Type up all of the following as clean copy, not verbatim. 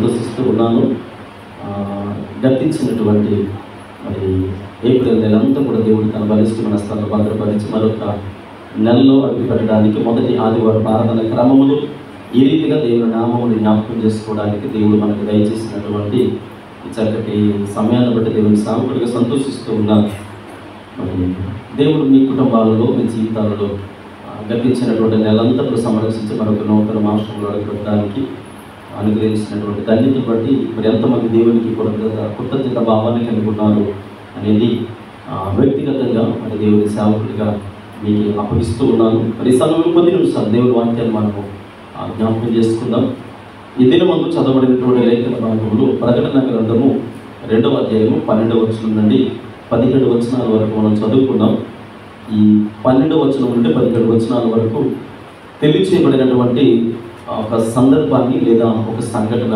సంతోషిస్తూ ఉన్నాను. గతించినటువంటి మరి ఏప్రిల్ నెలంతా కూడా దేవుడు తన బలిష్టమైన స్థానంలో భద్రపరిచి మరొక నెలలో అడుగు పెట్టడానికి మొదటి ఆదివారం ఆరాధన క్రమములు ఈ రీతిగా దేవుని నామముని జ్ఞాపకం చేసుకోవడానికి దేవుడు మనకు దయచేసినటువంటి చక్కటి సమయాన్ని బట్టి దేవుని సాగుడిగా సంతోషిస్తూ ఉన్నాను. మరి దేవుడు మీ కుటుంబాలలో మీ జీవితాలలో గతించినటువంటి నెలంతటా సంరక్షించి మరొక నూతన మాసంలో అడుగుపెట్టడానికి అనుగ్రహించినటువంటి ధన్యతను బట్టి మరి ఎంతమంది దేవునికి కృతజ్ఞత భావాన్ని కలిగి ఉన్నారు అనేది వ్యక్తిగతంగా మరి దేవుని సేవకుడిగా మీకు అప్పగిస్తూ ఉన్నాను. మరి ఈ సమయంలో కొద్ది నిమిషాలు దేవుడి వాక్యాన్ని మనము జ్ఞాపకం చేసుకుందాం. ఈ దినమందు చదవబడినటువంటి లేఖన భాగంలో ప్రకటన గ్రంథము 2వ అధ్యాయము 12వ వచనం నుండి 17 వచనాల వరకు మనం చదువుకుందాం. ఈ 12వ వచనం నుండి 17 వచనాల వరకు తెలియచేయబడినటువంటి ఒక సందర్భాన్ని లేదా ఒక సంఘటన,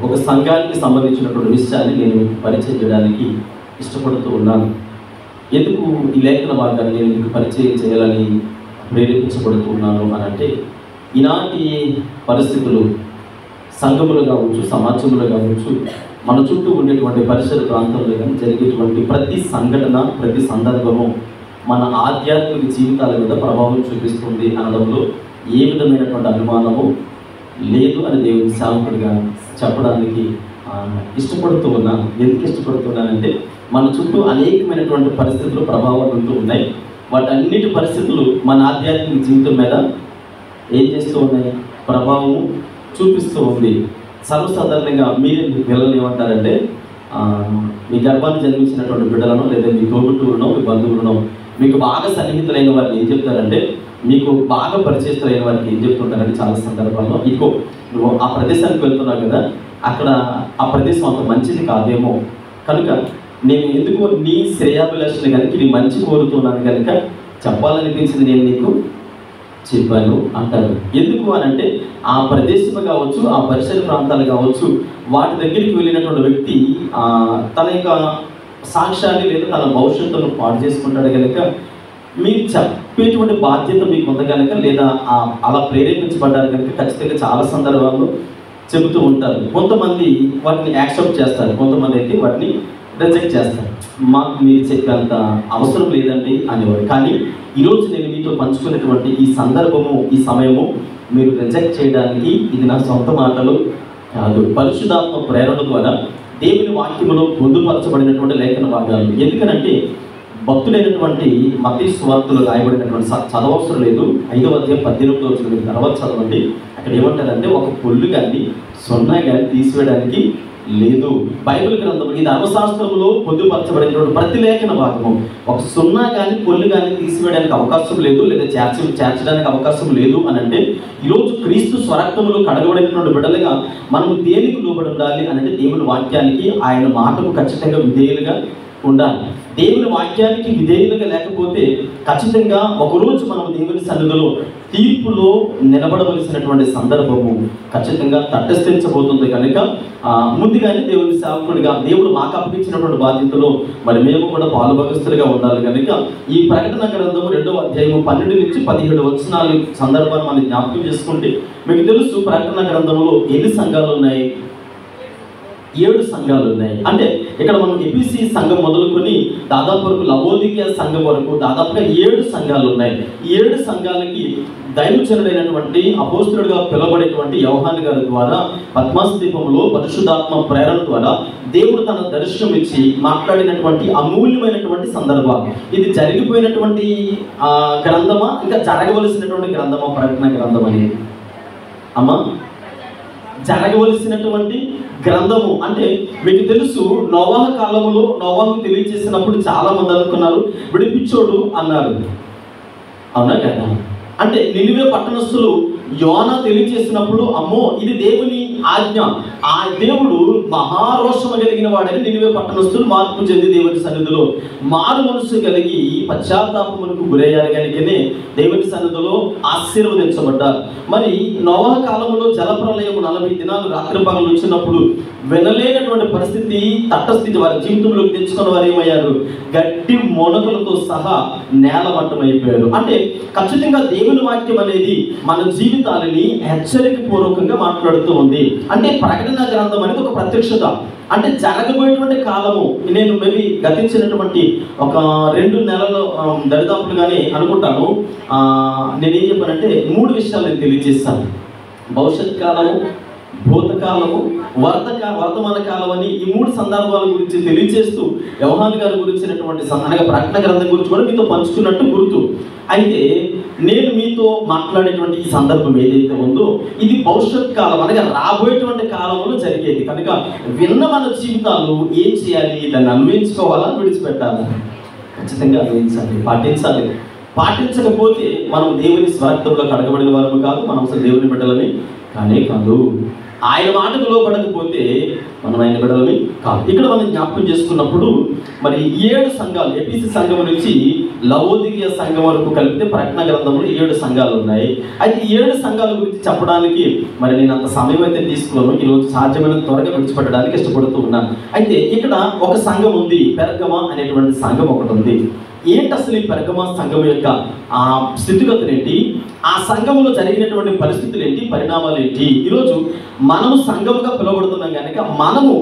ఒక సంఘానికి సంబంధించినటువంటి విషయాన్ని నేను పరిచయం చేయడానికి ఇష్టపడుతూ ఉన్నాను. ఎందుకు ఈ లేఖన భాగాన్ని నేను మీకు పరిచయం చేయాలని ప్రేరేపించబడుతూ ఉన్నాను అని అంటే, ఈనాటి పరిస్థితులు సంఘములు కావచ్చు, సమాజంలో కావచ్చు, మన చుట్టూ ఉండేటువంటి పరిసర ప్రాంతంలో కానీ జరిగేటువంటి ప్రతి సంఘటన, ప్రతి సందర్భము మన ఆధ్యాత్మిక జీవితాల మీద ప్రభావం చూపిస్తుంది అనడంలో ఏ విధమైనటువంటి అనుమానము లేదు అని దేవుని సేవకుడిగా చెప్పడానికి ఇష్టపడుతూ ఉన్నాను. ఎందుకు ఇష్టపడుతున్నానంటే, మన చుట్టూ అనేకమైనటువంటి పరిస్థితులు ప్రభావాలు ఉంటూ ఉన్నాయి. వాటన్నిటి పరిస్థితులు మన ఆధ్యాత్మిక జీవితం మీద ఏం చేస్తూ ఉన్నాయి? ప్రభావం చూపిస్తూ ఉంది. సర్వసాధారణంగా మీరు మీ పిల్లలు ఏమంటారంటే, మీ గర్భాన్ని జన్మించినటువంటి బిడ్డలను లేదా మీ తోబుట్టువులను, మీ బంధువులను, మీకు బాగా సన్నిహితులైన వారిని ఏం చెప్తారంటే, మీకు బాగా పరిచయస్తులైన వారికి ఏం చెప్తుంటారంటే చాలా సందర్భాల్లో, ఇదిగో నువ్వు ఆ ప్రదేశానికి వెళ్తున్నావు కదా, అక్కడ ఆ ప్రదేశం అంత మంచిది కాదేమో, కనుక నేను ఎందుకు నీ శ్రేయాభిలాషని కనుక నీ మంచి కోరుతున్నాను కనుక చెప్పాలనిపించింది నేను నీకు చెప్పాను అంటారు. ఎందుకు అని అంటే, ఆ ప్రదేశం కావచ్చు, ఆ పరిసర ప్రాంతాలు కావచ్చు, వాటి దగ్గరికి వెళ్ళినటువంటి వ్యక్తి తన యొక్క సాక్ష్యాన్ని లేదా తన భవిష్యత్తును పాడు చేసుకుంటాడు కనుక మీరు చెప్పేటువంటి బాధ్యత మీకు ఉంది కనుక, లేదా అలా ప్రేరేపించబడ్డారు కనుక ఖచ్చితంగా చాలా సందర్భాల్లో చెబుతూ ఉంటారు. కొంతమంది వాటిని యాక్సెప్ట్ చేస్తారు, కొంతమంది అయితే వాటిని రిజెక్ట్ చేస్తారు. మాకు మీరు చెప్పేంత అవసరం లేదండి అనేవారు. కానీ ఈరోజు నేను మీతో పంచుకునేటువంటి ఈ సందర్భము, ఈ సమయము మీరు రిజెక్ట్ చేయడానికి ఇది నా సొంత మాటలు కాదు, పరిశుద్ధాత్మ ప్రేరణ ద్వారా దేవుని వాక్యములో పొందుపరచబడినటువంటి లేఖన భాగాలు. ఎందుకనంటే భక్తులైనటువంటి మత్తయి సువార్తలో రాయబడినటువంటి చదవవసరం లేదు. 5వ అధ్యాయం 18వ వచనం తర్వాత చదవండి. అక్కడ ఏమంటారంటే, ఒక పొల్లు కానీ సున్నా కానీ తీసివేయడానికి లేదు. బైబిల్ గ్రంథం ఈ ధర్మశాస్త్రంలో పొందుపరచబడినటువంటి ప్రతి లేఖన భాగము ఒక సున్నా కానీ పొల్లు కానీ తీసివేయడానికి అవకాశం లేదు, లేదా చేర్చడానికి అవకాశం లేదు అని అంటే, ఈరోజు క్రీస్తు స్వరక్తములు కడగబడినటువంటి బిడ్డలుగా మనము దేనికి లోబడి ఉండాలి అని అంటే, దేవుని వాక్యానికి, ఆయన మాటకు ఖచ్చితంగా విధేయులుగా ఉండాలి. దేవుని వాక్యానికి విధేయులుగా లేకపోతే ఖచ్చితంగా ఒకరోజు మనం దేవుని సన్నిధిలో తీర్పులో నిలబడవలసినటువంటి సందర్భము ఖచ్చితంగా తటస్థించబోతుంది. కనుక ముందుగానే దేవుని సేవకుడిగా దేవుడు మాకు అప్పగించినటువంటి బాధ్యతలో మరి మేము కూడా పాలుభాగస్తులుగా ఉండాలి. కనుక ఈ ప్రకటన గ్రంథము 2వ అధ్యాయము 12 నుంచి 17 వచనాలు సందర్భాన్ని మనం జ్ఞాపకం చేసుకుంటే, మీకు తెలుసు ప్రకటన గ్రంథంలో ఎన్ని సంఘాలు ఉన్నాయి? 7 సంఘాలు ఉన్నాయి. అంటే ఇక్కడ మనం ఎపిసి సంఘం మొదలుకొని దాదాపు వరకు లవోదికీయ సంఘం వరకు దాదాపుగా 7 సంఘాలు ఉన్నాయి. ఈ 7 సంఘాలకి దైవజనుడైనటువంటి అపోస్తలుడిగా పిలువబడేటువంటి యోహాను గారి ద్వారా పద్మాస్ దీపంలో పరిశుద్ధాత్మ ప్రేరణ ద్వారా దేవుడు తన దర్శనం ఇచ్చి మాట్లాడినటువంటి అమూల్యమైనటువంటి సందర్భాలు. ఇది జరిగిపోయినటువంటి గ్రంథమా, ఇంకా జరగవలసినటువంటి గ్రంథమా? ప్రకటన గ్రంథం అనేది అమ్మా జరగవలసినటువంటి గ్రంథము. అంటే మీకు తెలుసు, నోవాహు కాలంలో నోవాహు తెలియజేసినప్పుడు చాలా మంది అనుకున్నారు విడిపించోడు అన్నారు, అవునా కదా? అంటే నినివే పట్టణస్థులు యోనా తెలియజేసినప్పుడు అమ్మో ఇది దేవుని ఆజ్ఞ, ఆ దేవుడు మహారోషము కలిగిన వాడని నినివే పట్టణస్థులు మార్పు చెంది దేవుని సన్నిధిలో మారు మనసు కలిగి పశ్చాత్తాపమునకు గురయ్యారు కనుకనే దేవుని సన్నిధిలో ఆశీర్వదించబడ్డారు. మరి నోవాహు కాలంలో జలప్రలయము 40 దినాలు రాత్రి పగలు వచ్చినప్పుడు వినలేనటువంటి పరిస్థితి, తటస్థితి వారి జీవితంలోకి తెచ్చుకున్న వారు ఏమయ్యారు? గట్టి మొనకలతో సహా నేలమట్టమైపోయారు. అంటే ఖచ్చితంగా దేవుని వాక్యం అనేది మన జీవితం జీవితాలని హెచ్చరిక పూర్వకంగా మాట్లాడుతూ ఉంది. అంటే ప్రకటన గ్రంథం అనేది ఒక ప్రత్యక్షత, అంటే జరగబోయేటువంటి కాలము. నేను మేబీ గతించినటువంటి ఒక 2 నెలలు దరిదాపులుగానే అనుకుంటాను. నేనేం చెప్పానంటే 3 విషయాలు నేను తెలియజేస్తాను. భవిష్యత్ కాలము, భూతకాలము, వర్తమాన కాలం అని ఈ 3 సందర్భాల గురించి తెలియజేస్తూ యోహాను గారి గురించినటువంటి అనగా ప్రకటన గ్రంథం గురించి కూడా మీతో పంచుకున్నట్టు గుర్తు. అయితే నేను మీతో మాట్లాడేటువంటి ఈ సందర్భం ఏదైతే ఉందో ఇది భవిష్యత్ కాలం అనగా రాబోయేటువంటి కాలంలో జరిగేది కనుక విన్న మన జీవితాలు ఏం చేయాలి? దాన్ని అన్వయించుకోవాలా, విడిచిపెట్టాలా? ఖచ్చితంగా అన్వయించాలి, పాటించాలి. పాటించకపోతే మనం దేవుని స్వార్థంలో కడగబడిన వారు కాదు, మనం అసలు దేవుని బిడ్డలని కానే కాదు. ఆయన మాటకు లోపడకపోతే మనం ఆయన బిడ్డలని కాదు. ఇక్కడ మనం జ్ఞాపకం చేసుకున్నప్పుడు మరి 7 సంఘాలు, ఎఫెసీ సంఘం నుంచి లవోదికీయ సంఘం వరకు కలిపితే ప్రకటన గ్రంథంలో 7 సంఘాలు ఉన్నాయి. అయితే 7 సంఘాల గురించి చెప్పడానికి మరి నేను అంత సమయం అయితే తీసుకోను. ఈరోజు సాధ్యమైన త్వరగా విడిచిపెట్టడానికి ఇష్టపడుతూ ఉన్నాను. అయితే ఇక్కడ ఒక సంఘం ఉంది, పెర్గమ అనేటువంటి సంఘం ఒకటి ఉంది. ఏంటి అసలు ఈ పెర్గమ సంఘం యొక్క స్థితిగతులు ఏంటి, ఆ సంఘంలో జరిగినటువంటి పరిస్థితులు ఏంటి, పరిణామాలు ఏంటి? ఈరోజు మనము సంఘముగా పిలువబడుతున్నాం కనుక మనము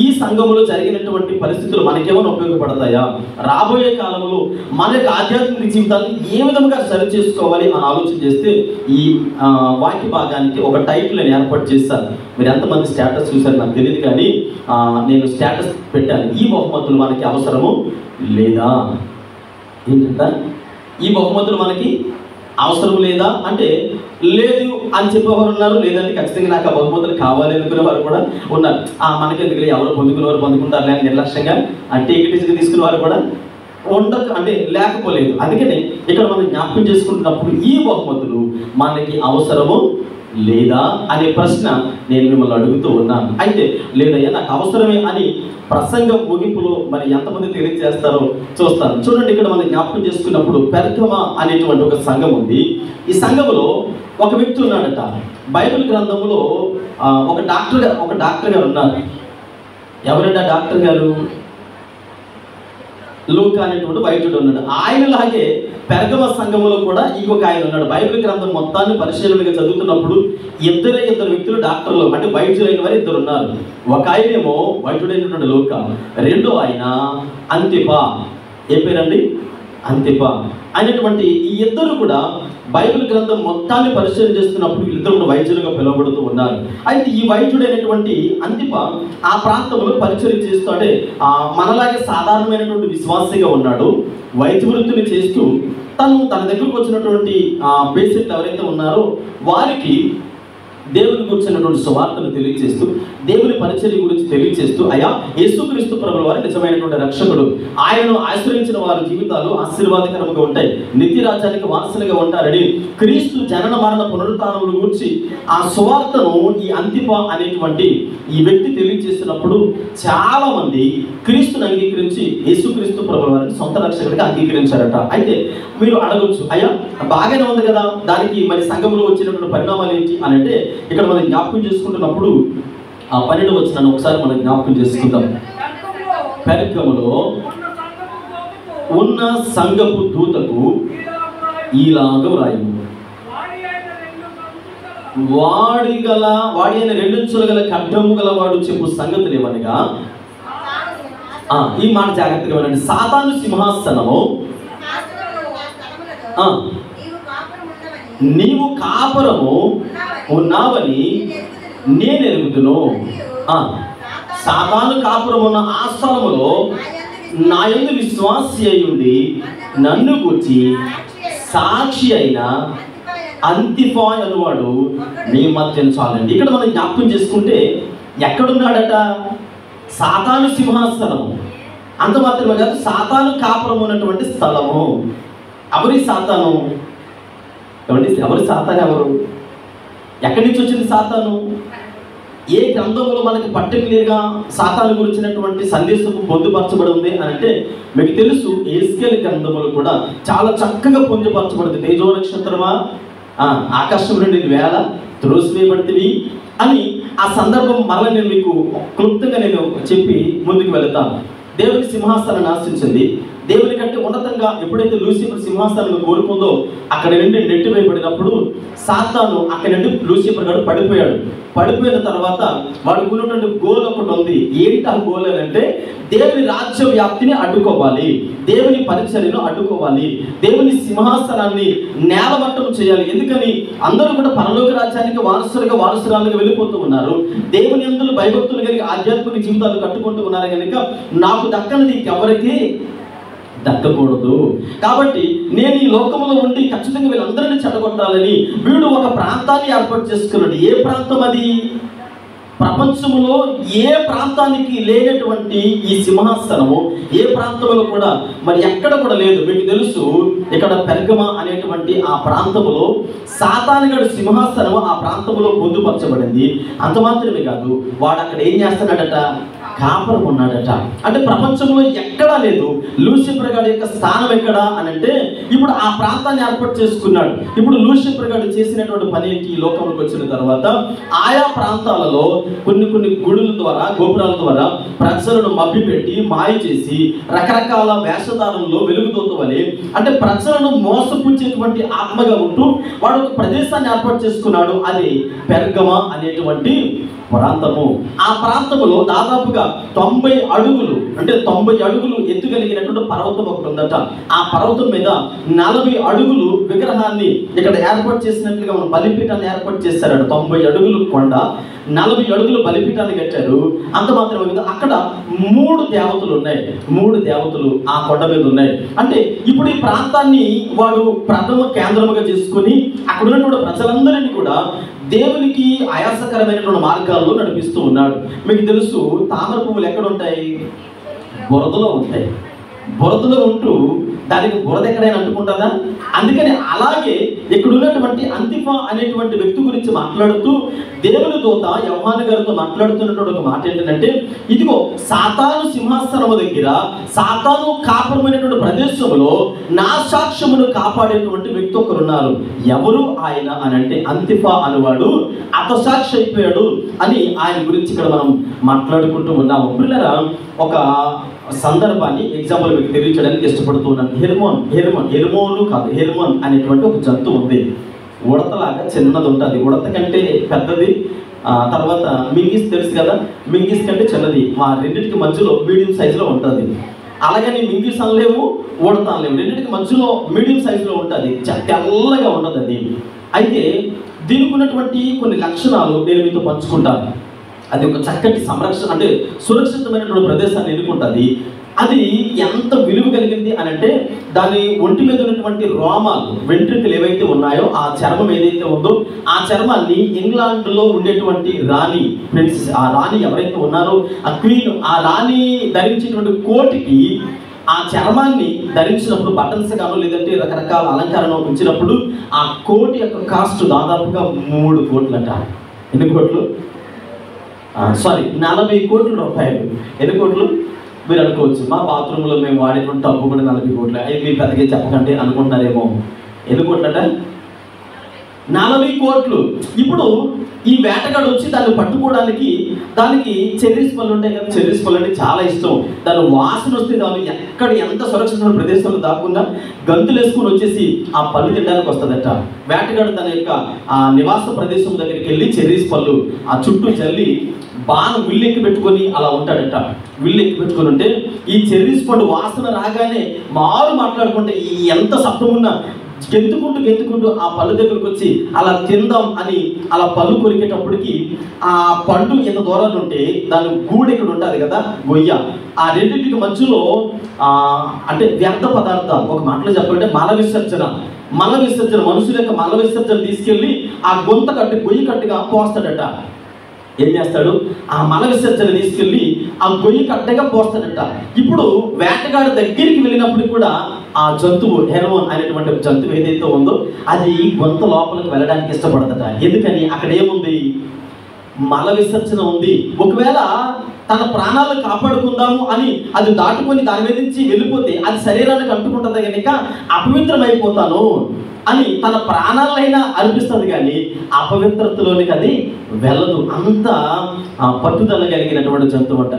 ఈ సంఘములో జరిగినటువంటి పరిస్థితులు మనకేమైనా ఉపయోగపడతాయా? రాబోయే కాలంలో మన యొక్క ఆధ్యాత్మిక జీవితాన్ని ఏ విధంగా సరి చేసుకోవాలి అని ఆలోచన చేస్తే ఈ వాక్య భాగానికి ఒక టైటిల్ నేను ఏర్పాటు చేస్తాను. మీరు ఎంతమంది స్టేటస్ చూసారు నాకు తెలియదు, కానీ నేను స్టేటస్ పెట్టాను, ఈ బహుమతులు మనకి అవసరము లేదా? ఏంటంట, ఈ బహుమతులు మనకి అవసరం లేదా అంటే లేదు అని చెప్పేవారు ఉన్నారు, లేదంటే ఖచ్చితంగా నాకు ఆ బహుమతులు కావాలి అనుకునే వారు కూడా ఉన్నారు. మనకెందుకు ఎవరు పొందుకునేవారు పొందుకుంటారు లేని నిర్లక్ష్యంగా టికెట్స్ తీసుకునే వారు కూడా అంటే లేకపోలేదు. అందుకని ఇక్కడ మనం జ్ఞాపకం చేసుకుంటున్నప్పుడు ఈ బహుమతులు మనకి అవసరము లేదా అనే ప్రశ్న నేను మిమ్మల్ని అడుగుతూ ఉన్నాను. అయితే లేదయ్యా నాకు అవసరమే అని ప్రసంగం ముగింపులో మరి ఎంతమంది తెలియజేస్తారో చూస్తాను. చూడండి, ఇక్కడ మనం జ్ఞాపకం చేసుకున్నప్పుడు పెర్గమ అనేటువంటి ఒక సంఘం ఉంది. ఈ సంఘంలో ఒక వ్యక్తి ఉన్నాడట. బైబిల్ గ్రంథంలో ఒక డాక్టర్ గారు ఉన్నారు. ఎవరంటే ఆ డాక్టర్ గారు? లూకా అనేటువంటి వైద్యుడు ఉన్నాడు. ఆయనలాగే పెర్గమ సంఘములో కూడా ఇంకొక ఆయన ఉన్నాడు. బైబిల్ గ్రంథం మొత్తాన్ని పరిశీలనగా చదువుతున్నప్పుడు ఇద్దరు వ్యక్తులు డాక్టర్లు అంటే వైద్యులైన వారు 2 ఉన్నారు. ఒక ఆయనేమో వైద్యుడైనటువంటి లూకా, రెండో ఆయన అంతిపా. ఏ పేరండి? అంతిపా అనేటువంటి ఈ ఇద్దరు కూడా బైబిల్ గ్రంథం మొత్తాన్ని పరిశీలన చేస్తున్నప్పుడు వీళ్ళిద్దరు కూడా వైద్యులుగా పిలువబడుతూ ఉన్నారు. అయితే ఈ వైద్యుడైనటువంటి అంతిప ఆ ప్రాంతంలో పరిచయం చేస్తూ అంటే మనలాగే సాధారణమైనటువంటి విశ్వాసిగా ఉన్నాడు. వైద్య వృత్తిని చేస్తూ తన దగ్గరకు వచ్చినటువంటి పేషెంట్లు ఎవరైతే ఉన్నారో వారికి దేవుని గురించినటువంటి సువార్తను తెలియజేస్తూ దేవుని పరిచర్య గురించి తెలియజేస్తూ అయ్యా యేసుక్రీస్తు ప్రభుల వారి నిజమైనటువంటి రక్షకుడు, ఆయనను ఆశ్రయించిన వారి జీవితాలు ఆశీర్వాదకరంగా ఉంటాయి, నిత్య రాజ్యానికి వారసులుగా ఉంటారని క్రీస్తు జనన మరణ పునరుత్థానముల గురించి ఆ సువార్తను ఈ అంతిప అనేటువంటి ఈ వ్యక్తి తెలియజేస్తున్నప్పుడు చాలా మంది క్రీస్తుని అంగీకరించి యేసుక్రీస్తు ప్రభుల వారిని సొంత రక్షకుడిగా అంగీకరించారట. అయితే మీరు అడగొచ్చు, అయ్యా బాగానే ఉంది కదా, దానికి మరి సంఘంలో వచ్చినటువంటి పరిణామాలు ఏంటి అని అంటే ఇక్కడ మనం జ్ఞాపకం చేసుకుంటున్నప్పుడు ఆ 12వ వచనాన్ని ఒకసారి మనం జ్ఞాపకం చేసుకుందాం. పెర్గములో ఉన్న సంఘపు దూతకు ఈలాగ వ్రాయుము, వాడి అయిన 2 అంచుల గల ఖడ్గము గలవాడు చెప్పు సంగతులు ఏమనగా, ఈ మాట జాగ్రత్తగా వినండి. సాతాను సింహాసనము నీవు కాపురము ఉన్నావని నేను ఎరుగుదును. సాతాను కాపురం ఉన్న ఆ స్థలములో నా యందు విశ్వాసి అయి ఉండి నన్ను గురించి సాక్షి అయిన అంతిపా అనువాడు నీ మధ్య చాలండి. ఇక్కడ మనం జ్ఞాపకం చేసుకుంటే ఎక్కడున్నాడట? సాతాను సింహాసనము. అంత మాత్రమే కాదు, సాతాను కాపురం ఉన్నటువంటి స్థలము. ఎవరి సాతాను? ఎవరి సాతాను? ఎవరు? ఎక్కడి నుంచి వచ్చింది సాతాను? ఏ గ్రంథంలో మనకి పర్టికులర్గా సాతాను గురించినటువంటి సందేశం పొందుపరచబడి ఉంది అని అంటే మీకు తెలుసు, యెహెజ్కేలు గ్రంథంలో కూడా చాలా చక్కగా పొందుపరచబడింది. తేజో నక్షత్రమా, ఆకాశం నుండి వేళ త్రోసివేయబడితివి అని ఆ సందర్భం మరలా నేను మీకు క్లుప్తంగా నేను చెప్పి ముందుకు వెళతాను. దేవుని సింహాసనాన్ని ఆశించింది, దేవుని కంటే ఉన్నతంగా ఎప్పుడైతే లూసిఫర్ సింహాసనాన్ని కోరుకుందో అక్కడ నుండి నెట్టివేయబడినప్పుడు సాతాను అక్కడి నుండి లూసిఫర్ గారు పడిపోయిన తర్వాత వాడికి ఉన్నటువంటి గోల్ ఒకటి ఉంది. ఏంటి ఆ గోల్ అంటే దేవుని రాజ్య వ్యాప్తిని అడ్డుకోవాలి, దేవుని పరిచర్యను అడ్డుకోవాలి, దేవుని సింహాసనాన్ని నేలమట్టం చేయాలి. ఎందుకని అందరూ కూడా పరలోక రాజ్యానికి వారసురాలుగా వెళ్ళిపోతూ ఉన్నారు. దేవుని యందు భయభక్తులు కలిగి ఆధ్యాత్మిక జీవితాలు కట్టుకుంటూ ఉన్నారు కనుక నాకు దక్కనిది ఎవరికి దక్కకూడదు. కాబట్టి నేను ఈ లోకంలో ఉండి ఖచ్చితంగా వీళ్ళందరినీ చెడగొట్టాలని వీడు ఒక ప్రాంతాన్ని ఏర్పాటు చేసుకున్నాడు. ఏ ప్రాంతం అది? ప్రపంచంలో ఏ ప్రాంతానికి లేనటువంటి ఈ సింహాసనము ఏ ప్రాంతంలో కూడా మరి ఎక్కడ కూడా లేదు. మీకు తెలుసు, ఇక్కడ పెర్గమ అనేటువంటి ఆ ప్రాంతంలో సాతానుగాడు సింహాసనము ఆ ప్రాంతంలో పొందుపరచబడింది. అంత మాత్రమే కాదు, వాడు అక్కడ ఏం చేస్తున్నాడట? కాపరం ఉన్నాడట. అంటే ప్రపంచంలో ఎక్కడా లేదు. లూసిఫర్ గారి యొక్క స్థానం ఎక్కడ అని అంటే ఇప్పుడు ఆ ప్రాంతాన్ని ఏర్పాటు చేసుకున్నాడు. ఇప్పుడు లూసిఫర్ గారు చేసినటువంటి పని ఏంటి? ఈ లోకంలోకి వచ్చిన తర్వాత ఆయా ప్రాంతాలలో కొన్ని గుడుల ద్వారా గోపురాల ద్వారా ప్రజలను మభ్యపెట్టి మాయ చేసి రకరకాల వేషధారంలో వెలుగుతోవని అంటే ప్రజలను మోసపుచ్చేటువంటి ఆత్మగా ఉంటూ వాడు ఒక ప్రదేశాన్ని ఏర్పాటు చేసుకున్నాడు. అది పెర్గమ అనేటువంటి ప్రాంతము. ఆ ప్రాంతములో దాదాపుగా 90 అడుగులు అంటే 90 అడుగులు ఎత్తుగలిగినటువంటి పర్వతం ఒకటి ఉందట. ఆ పర్వతం మీద 40 అడుగులు విగ్రహాన్ని ఇక్కడ ఏర్పాటు చేసినట్లుగా మనం బలిపీఠాన్ని ఏర్పాటు చేశారట. 90 అడుగులు కొండ, 40 అడుగులు బలిపీఠాన్ని కట్టారు. అంత మాత్రమే కదా, అక్కడ 3 దేవతలు ఉన్నాయి. 3 దేవతలు ఆ కొండ మీద ఉన్నాయి. అంటే ఇప్పుడు ఈ ప్రాంతాన్ని వాడు ప్రథమ కేంద్రముగా చేసుకొని అక్కడ ఉన్నటువంటి ప్రజలందరినీ కూడా దేవునికి ఆయాసకరమైనటువంటి మార్గాల్లో నడిపిస్తూ ఉన్నాడు. మీకు తెలుసు, తామర పువ్వులు ఎక్కడ ఉంటాయి? బురదలో ఉంటాయి. బురదలో ఉంటూ దానికి బురద ఎక్కడైనా అంటుకుంటుందా? అందుకని అలాగే ఇక్కడ ఉన్నటువంటి అంతిఫా అనేటువంటి వ్యక్తి గురించి మాట్లాడుతూ దేవుని దూత యోహాను గారితో మాట్లాడుతున్నటువంటి ఒక మాట ఏంటంటే, ఇదిగో సాతాను సింహాసనము దగ్గర సాతాను కాపురమైనటువంటి ప్రదేశంలో నా సాక్ష్యమును కాపాడేటువంటి వ్యక్తి ఒకరు ఉన్నారు. ఎవరు ఆయన అని అంటే అంతిఫా అనేవాడు హతసాక్షి అయిపోయాడు అని ఆయన గురించి ఇక్కడ మనం మాట్లాడుకుంటూ ఉన్నాము. పిల్లరా, ఒక సందర్భాన్ని ఎగ్జాంపుల్ మీకు తెలియచేయడానికి ఇష్టపడుతూ ఉన్నాను. హెర్మోన్ అనేటువంటి ఒక జంతువు ఉంది. ఉడతలాగా చిన్నది ఉంటుంది. ఉడత కంటే పెద్దది. తర్వాత మింగిస్ తెలుసు కదా, మింగిస్ కంటే చిన్నది. ఆ రెండింటికి మధ్యలో మీడియం సైజులో ఉంటుంది. అలాగని మింగిస్ అనలేము, ఉడత అనలేము. రెండింటికి మధ్యలో మీడియం సైజులో ఉంటుంది. తెల్లగా ఉంటుంది అది. అయితే దీనికి ఉన్నటువంటి కొన్ని లక్షణాలు నేను మీతో పంచుకుంటాను. అది ఒక చక్కటి సంరక్షణ అంటే సురక్షితమైనటువంటి ప్రదేశాన్ని ఎన్నుకుంటుంది. అది ఎంత విలువ కలిగింది అని అంటే దాని ఒంటి మీద ఉన్నటువంటి రోమాలు, వెంట్రుకలు ఏవైతే ఉన్నాయో ఆ చర్మం ఏదైతే ఉందో ఆ చర్మాన్ని ఇంగ్లాండ్లో ఉండేటువంటి రాణి ప్రిన్సెస్, ఆ రాణి ఎవరైతే ఉన్నారో ఆ క్వీన్, ఆ రాణి ధరించేటువంటి కోటికి ఆ చర్మాన్ని ధరించినప్పుడు బటన్స్ గాను లేదంటే రకరకాల అలంకరణ ఉంచినప్పుడు ఆ కోటి యొక్క కాస్ట్ దాదాపుగా 3 కోట్లట. ఎన్ని కోట్లు? 40 కోట్ల రూపాయలు. ఎన్ని కోట్లు? మీరు అనుకోవచ్చు, మా బాత్రూంలో మేము వాడేటువంటి టబ్బు కూడా 40 కోట్లు. అవి మీరు పెద్దగా చెప్పకండి అనుకుంటున్నారేమో. ఎన్ని కోట్లట? 40 కోట్లు. ఇప్పుడు ఈ వేటగాడు వచ్చి దాన్ని పట్టుకోవడానికి దానికి చెర్రీస్ పళ్ళు ఉంటాయి కదా, చెర్రీస్ పళ్ళు అంటే చాలా ఇష్టం. దాని వాసన వస్తే దాన్ని ఎక్కడ ఎంత సురక్షితమైన ప్రదేశంలో దాకుండా గంతులు వేసుకుని వచ్చేసి ఆ పళ్ళు తినడానికి వస్తుందట. వేటగాడు తన యొక్క ఆ నివాస ప్రదేశం దగ్గరికి వెళ్ళి చెర్రీస్ పళ్ళు ఆ చుట్టూ చల్లి బాగా విల్లెక్కి పెట్టుకొని అలా ఉంటాడట. విల్లెక్కి పెట్టుకొని ఉంటే ఈ చెర్రీస్ పండు వాసన రాగానే మాట్లాడుకుంటే ఎంత శబ్దం ఉన్నా గెంతుకుంటూ ఆ పళ్ళు దగ్గరకు వచ్చి అలా తిందాం అని అలా పళ్ళు కొరికేటప్పటికి ఆ పండు ఎంత దూరాలు ఉంటే దాని గూడు ఇక్కడ ఉంటుంది కదా, గొయ్య. ఆ రెండింటికి మధ్యలో అంటే వ్యర్థ పదార్థాలు, ఒక మాటలో చెప్పాలంటే మల విసర్జన మనుషుల యొక్క మల విసర్జన తీసుకెళ్ళి ఆ గొయ్యి కట్టుగా పోస్తాడట. ఏం చేస్తాడు? ఆ మల విసర్జన తీసుకెళ్ళి ఆ గొయ్యి కట్టగా పోస్తాడట. ఇప్పుడు వేటగాడి దగ్గరికి వెళ్ళినప్పుడు కూడా ఆ జంతువు హెర్మోన్ అనేటువంటి జంతువు ఏదైతే ఉందో అది గొంత లోపలికి వెళ్ళడానికి ఇష్టపడదట. ఎందుకని? అక్కడ ఏముంది? మల విసర్జన ఉంది. ఒకవేళ తన ప్రాణాలను కాపాడుకుందాము అని అది దాటుకొని దాని మీద నుంచి వెళ్ళిపోతే అది శరీరానికి అంటుకుంటుంది కనుక అపవిత్రమైపోతాను అని తన ప్రాణాలైనా అనిపిస్తుంది, కానీ అపవిత్రతలోనికి అది వెళ్ళదు. అంత పట్టుదల కలిగినటువంటి జంతువు అంట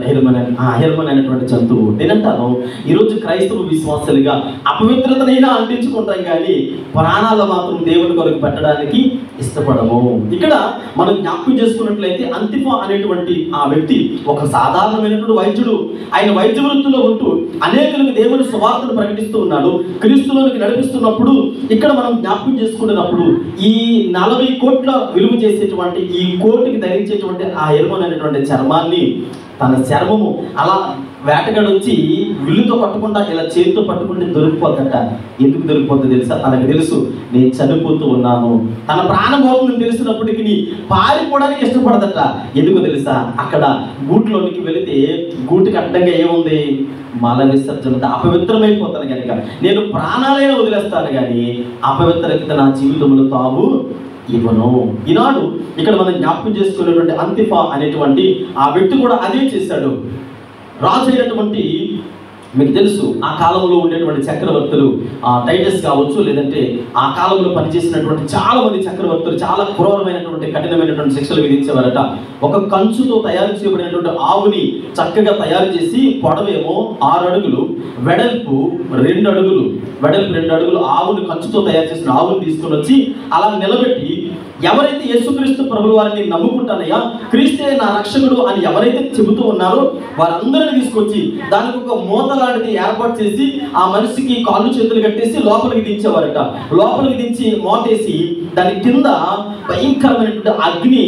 హెర్మన్ అనేటువంటి జంతువు. నేనంటాను ఈరోజు క్రైస్తవ విశ్వాసాలుగా అపవిత్రతనైనా అంటించుకుంటాం కానీ ప్రాణాలు మాత్రం దేవుని కొరకు పెట్టడానికి ఇష్టపడము. ఇక్కడ మనం జ్ఞాపకం చేసుకున్నట్లయితే అంతిఫా అనేటువంటి ఆ వ్యక్తి ఒక సాధారణమైనటువంటి వైద్యుడు. ఆయన వైద్య వృత్తిలో ఉంటూ అనేకులకు దేవుని సువార్తను ప్రకటిస్తూ ఉన్నాడు, క్రీస్తులోనికి నడిపిస్తున్నప్పుడు ఇక్కడ మనం జ్ఞాపకం చేసుకున్నప్పుడు ఈ 40 కోట్ల విలువ చేసేటువంటి ఈ కోటికి ధరించేటువంటి ఆ హెర్మన్ అనేటువంటి చర్మాన్ని తన చర్మము అలా వేటగాడు వచ్చి విల్లుతో పట్టకుండా ఇలా చేతితో పట్టుకుంటే దొరికిపోద్దట. ఎందుకు దొరికిపోద్దో తెలుసా? తనకు తెలుసు నేను చనిపోతూ ఉన్నాను, తన ప్రాణం పోతుందని తెలిసినప్పటికీ పారిపోవడానికి ఇష్టపడదట. ఎందుకు తెలుసా? అక్కడ గూట్లోనికి వెళితే గూటికి అడ్డంగా ఏముంది? మల విసర్జన. అపవిత్రమైపోతాను కనుక నేను ప్రాణాలైనా వదిలేస్తాను కానీ అపవిత్రత నా జీవితంలో తాము ఇవ్వను. ఈనాడు ఇక్కడ మనం జ్ఞాపకం చేసుకునేటువంటి అంతిఫా అనేటువంటి ఆ వ్యక్తి కూడా అదే చేశాడు. రాజు అయినటువంటి మీకు తెలుసు ఆ కాలంలో ఉండేటువంటి చక్రవర్తులు టైటస్ కావచ్చు, లేదంటే ఆ కాలంలో పనిచేసినటువంటి చాలా మంది చక్రవర్తులు చాలా క్రూరమైనటువంటి కఠినమైనటువంటి శిక్షలు విధించేవారట. ఒక కంచుతో తయారు చేయబడినటువంటి ఆవుని చక్కగా తయారు చేసి పొడవేమో 6 అడుగులు, వెడల్పు 2 అడుగులు, వెడల్పు 2 అడుగులు ఆవుని కంచుతో తయారు చేసిన ఆవుని తీసుకొని వచ్చి అలా నిలబెట్టి ఎవరైతే యేసుక్రీస్తు ప్రభువు వారిని నమ్ముకుంటానయ్యా, క్రీస్తే నా రక్షకుడు అని ఎవరైతే చెబుతూ ఉన్నారో వారందరిని తీసుకొచ్చి దానికి ఒక మూత లాంటిది ఏర్పాటు చేసి ఆ మనిషికి కాళ్ళు చేతులు కట్టేసి లోపలికి దించేవారట. లోపలికి దించి మోతేసి దాని కింద భయంకరమైనటువంటి అగ్ని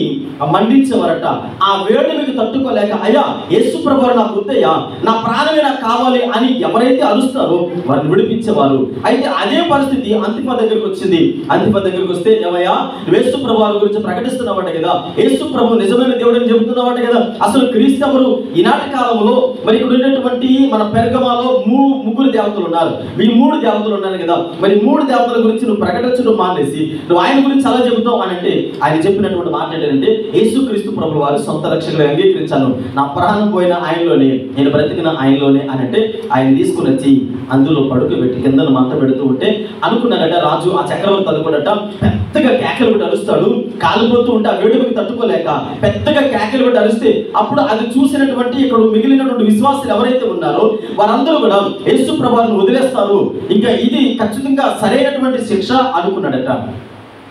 మండించేవారట. ఆ వేడి మీకు తట్టుకోలేక అయ్యా యేసు ప్రభువు నాకు వద్దయ్యా, నా ప్రాణమే నాకు కావాలి అని ఎవరైతే అరుస్తారో వారిని విడిపించేవారు. అయితే అదే పరిస్థితి అంతిఫా దగ్గరికి వచ్చింది. అంతిఫా దగ్గరికి వస్తే ఏమయ్యా యేసు ప్రభు వారి గురించి ప్రకటిస్తున్నావాట కదా, యేసు ప్రభు నిజమైన దేవుడు అని చెబుతున్నావాట కదా, అసలు క్రీస్తు ఎవరు? ఈనాటి కాలంలో మరి ఇక్కడ ఉన్నటువంటి మన పెర్గమాలో 3 దేవతలు ఉన్నారు, ఈ 3 దేవతలు ఉన్నారు కదా, మరి 3 దేవతల గురించి నువ్వు ప్రకటించడం మానేసి నువ్వు ఆయన గురించి అలా చెబుతావు అని అంటే ఆయన చెప్పినటువంటి మాట ఏంటంటే యేసుక్రీస్తు ప్రభు వారు సొంత రక్షకులు అంగీకరించాను, నా ప్రాణం పోయిన ఆయనలోనే, నేను బ్రతికిన ఆయనలోనే అని అంటే ఆయన తీసుకుని వచ్చి అందులో పడుకోబెట్టి కిందన మంట పెడుతూ ఉంటే అనుకున్నాడట రాజు, ఆ చక్రవర్తి అనుకున్నట పెద్దగా కేకలు పెట్టి అరుస్తాడు, కాలిపోతూ ఉంటే ఆ వేడుకకి తట్టుకోలేక పెద్దగా కేకలు పెట్టి అరిస్తే అప్పుడు అది చూసినటువంటి ఇక్కడ మిగిలినటువంటి విశ్వాసులు ఎవరైతే ఉన్నారో వారందరూ కూడా యేసు ప్రభువును వదిలేస్తారు, ఇంకా ఇది ఖచ్చితంగా సరైనటువంటి శిక్ష అనుకున్నాడట.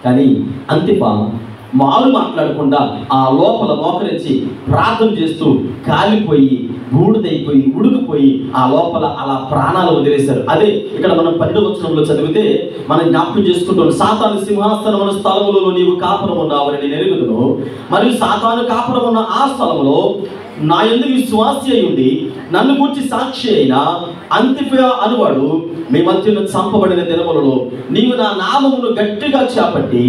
కానీ అంతిఫా మారు మాట్లాడకుండా ఆ లోపల మోకరించి ప్రార్థన చేస్తూ కాలిపోయి బూడిదైపోయి ఉడికిపోయి ఆ లోపల అలా ప్రాణాలు వదిలేశారు. అదే ఇక్కడ మనం 12వ వచనంలో చదివితే మనం జ్ఞాపకం చేసుకుంటాం, సాతాను సింహాసనమున స్థలములో నీవు కాపురం ఉన్నావని నేను ఎరుగుదును, మరియు సాతాను కాపురం ఉన్న ఆ స్థలంలో నా యందు విశ్వాసి అయి ఉండి నన్ను గురించి సాక్షి అయిన అంతిఫా అనువాడు మీ మధ్యన చంపబడిన దినములలో నీవు నా నామమును గట్టిగా చేపట్టి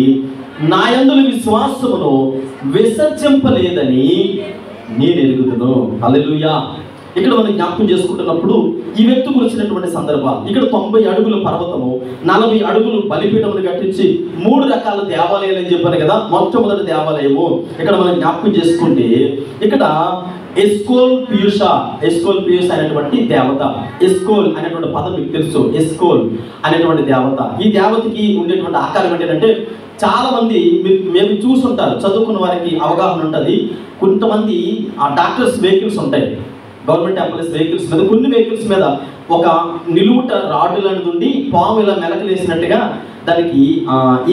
నా యందు విశ్వాసమును విసర్జింపలేదని నేను ఎరుగుదును. హల్లెలూయా. ఇక్కడ మనం జ్ఞాపకం చేసుకుంటున్నప్పుడు ఈ వ్యక్తికి వచ్చినటువంటి సందర్భాలు ఇక్కడ 90 అడుగుల పర్వతము, 40 అడుగులు బలిపీఠమును కట్టించి 3 రకాల దేవాలయాలు అని చెప్పాను కదా. మొట్టమొదటి దేవాలయము ఇక్కడ మనం జ్ఞాపకం చేసుకుంటే ఇక్కడ ఎస్కోల్ పియూష అనేటువంటి దేవత. ఎస్కోల్ అనేటువంటి పదం మీకు తెలుసు, ఎస్కోల్ అనేటువంటి దేవత. ఈ దేవతకి ఉండేటువంటి ఆకారం ఏంటంటే చాలా మంది మేము చూసుంటారు, చదువుకున్న వారికి అవగాహన ఉంటుంది. కొంతమంది ఆ డాక్టర్స్ వెహికల్స్ ఉంటాయి, గవర్నమెంట్ ఎంప్లాయీస్ వెహికల్స్ మీద, కొన్ని వెహికల్స్ మీద ఒక నిలువుట రాడ్ లాంటిది ఉండి పాము ఇలా మెలకలేసినట్టుగా దానికి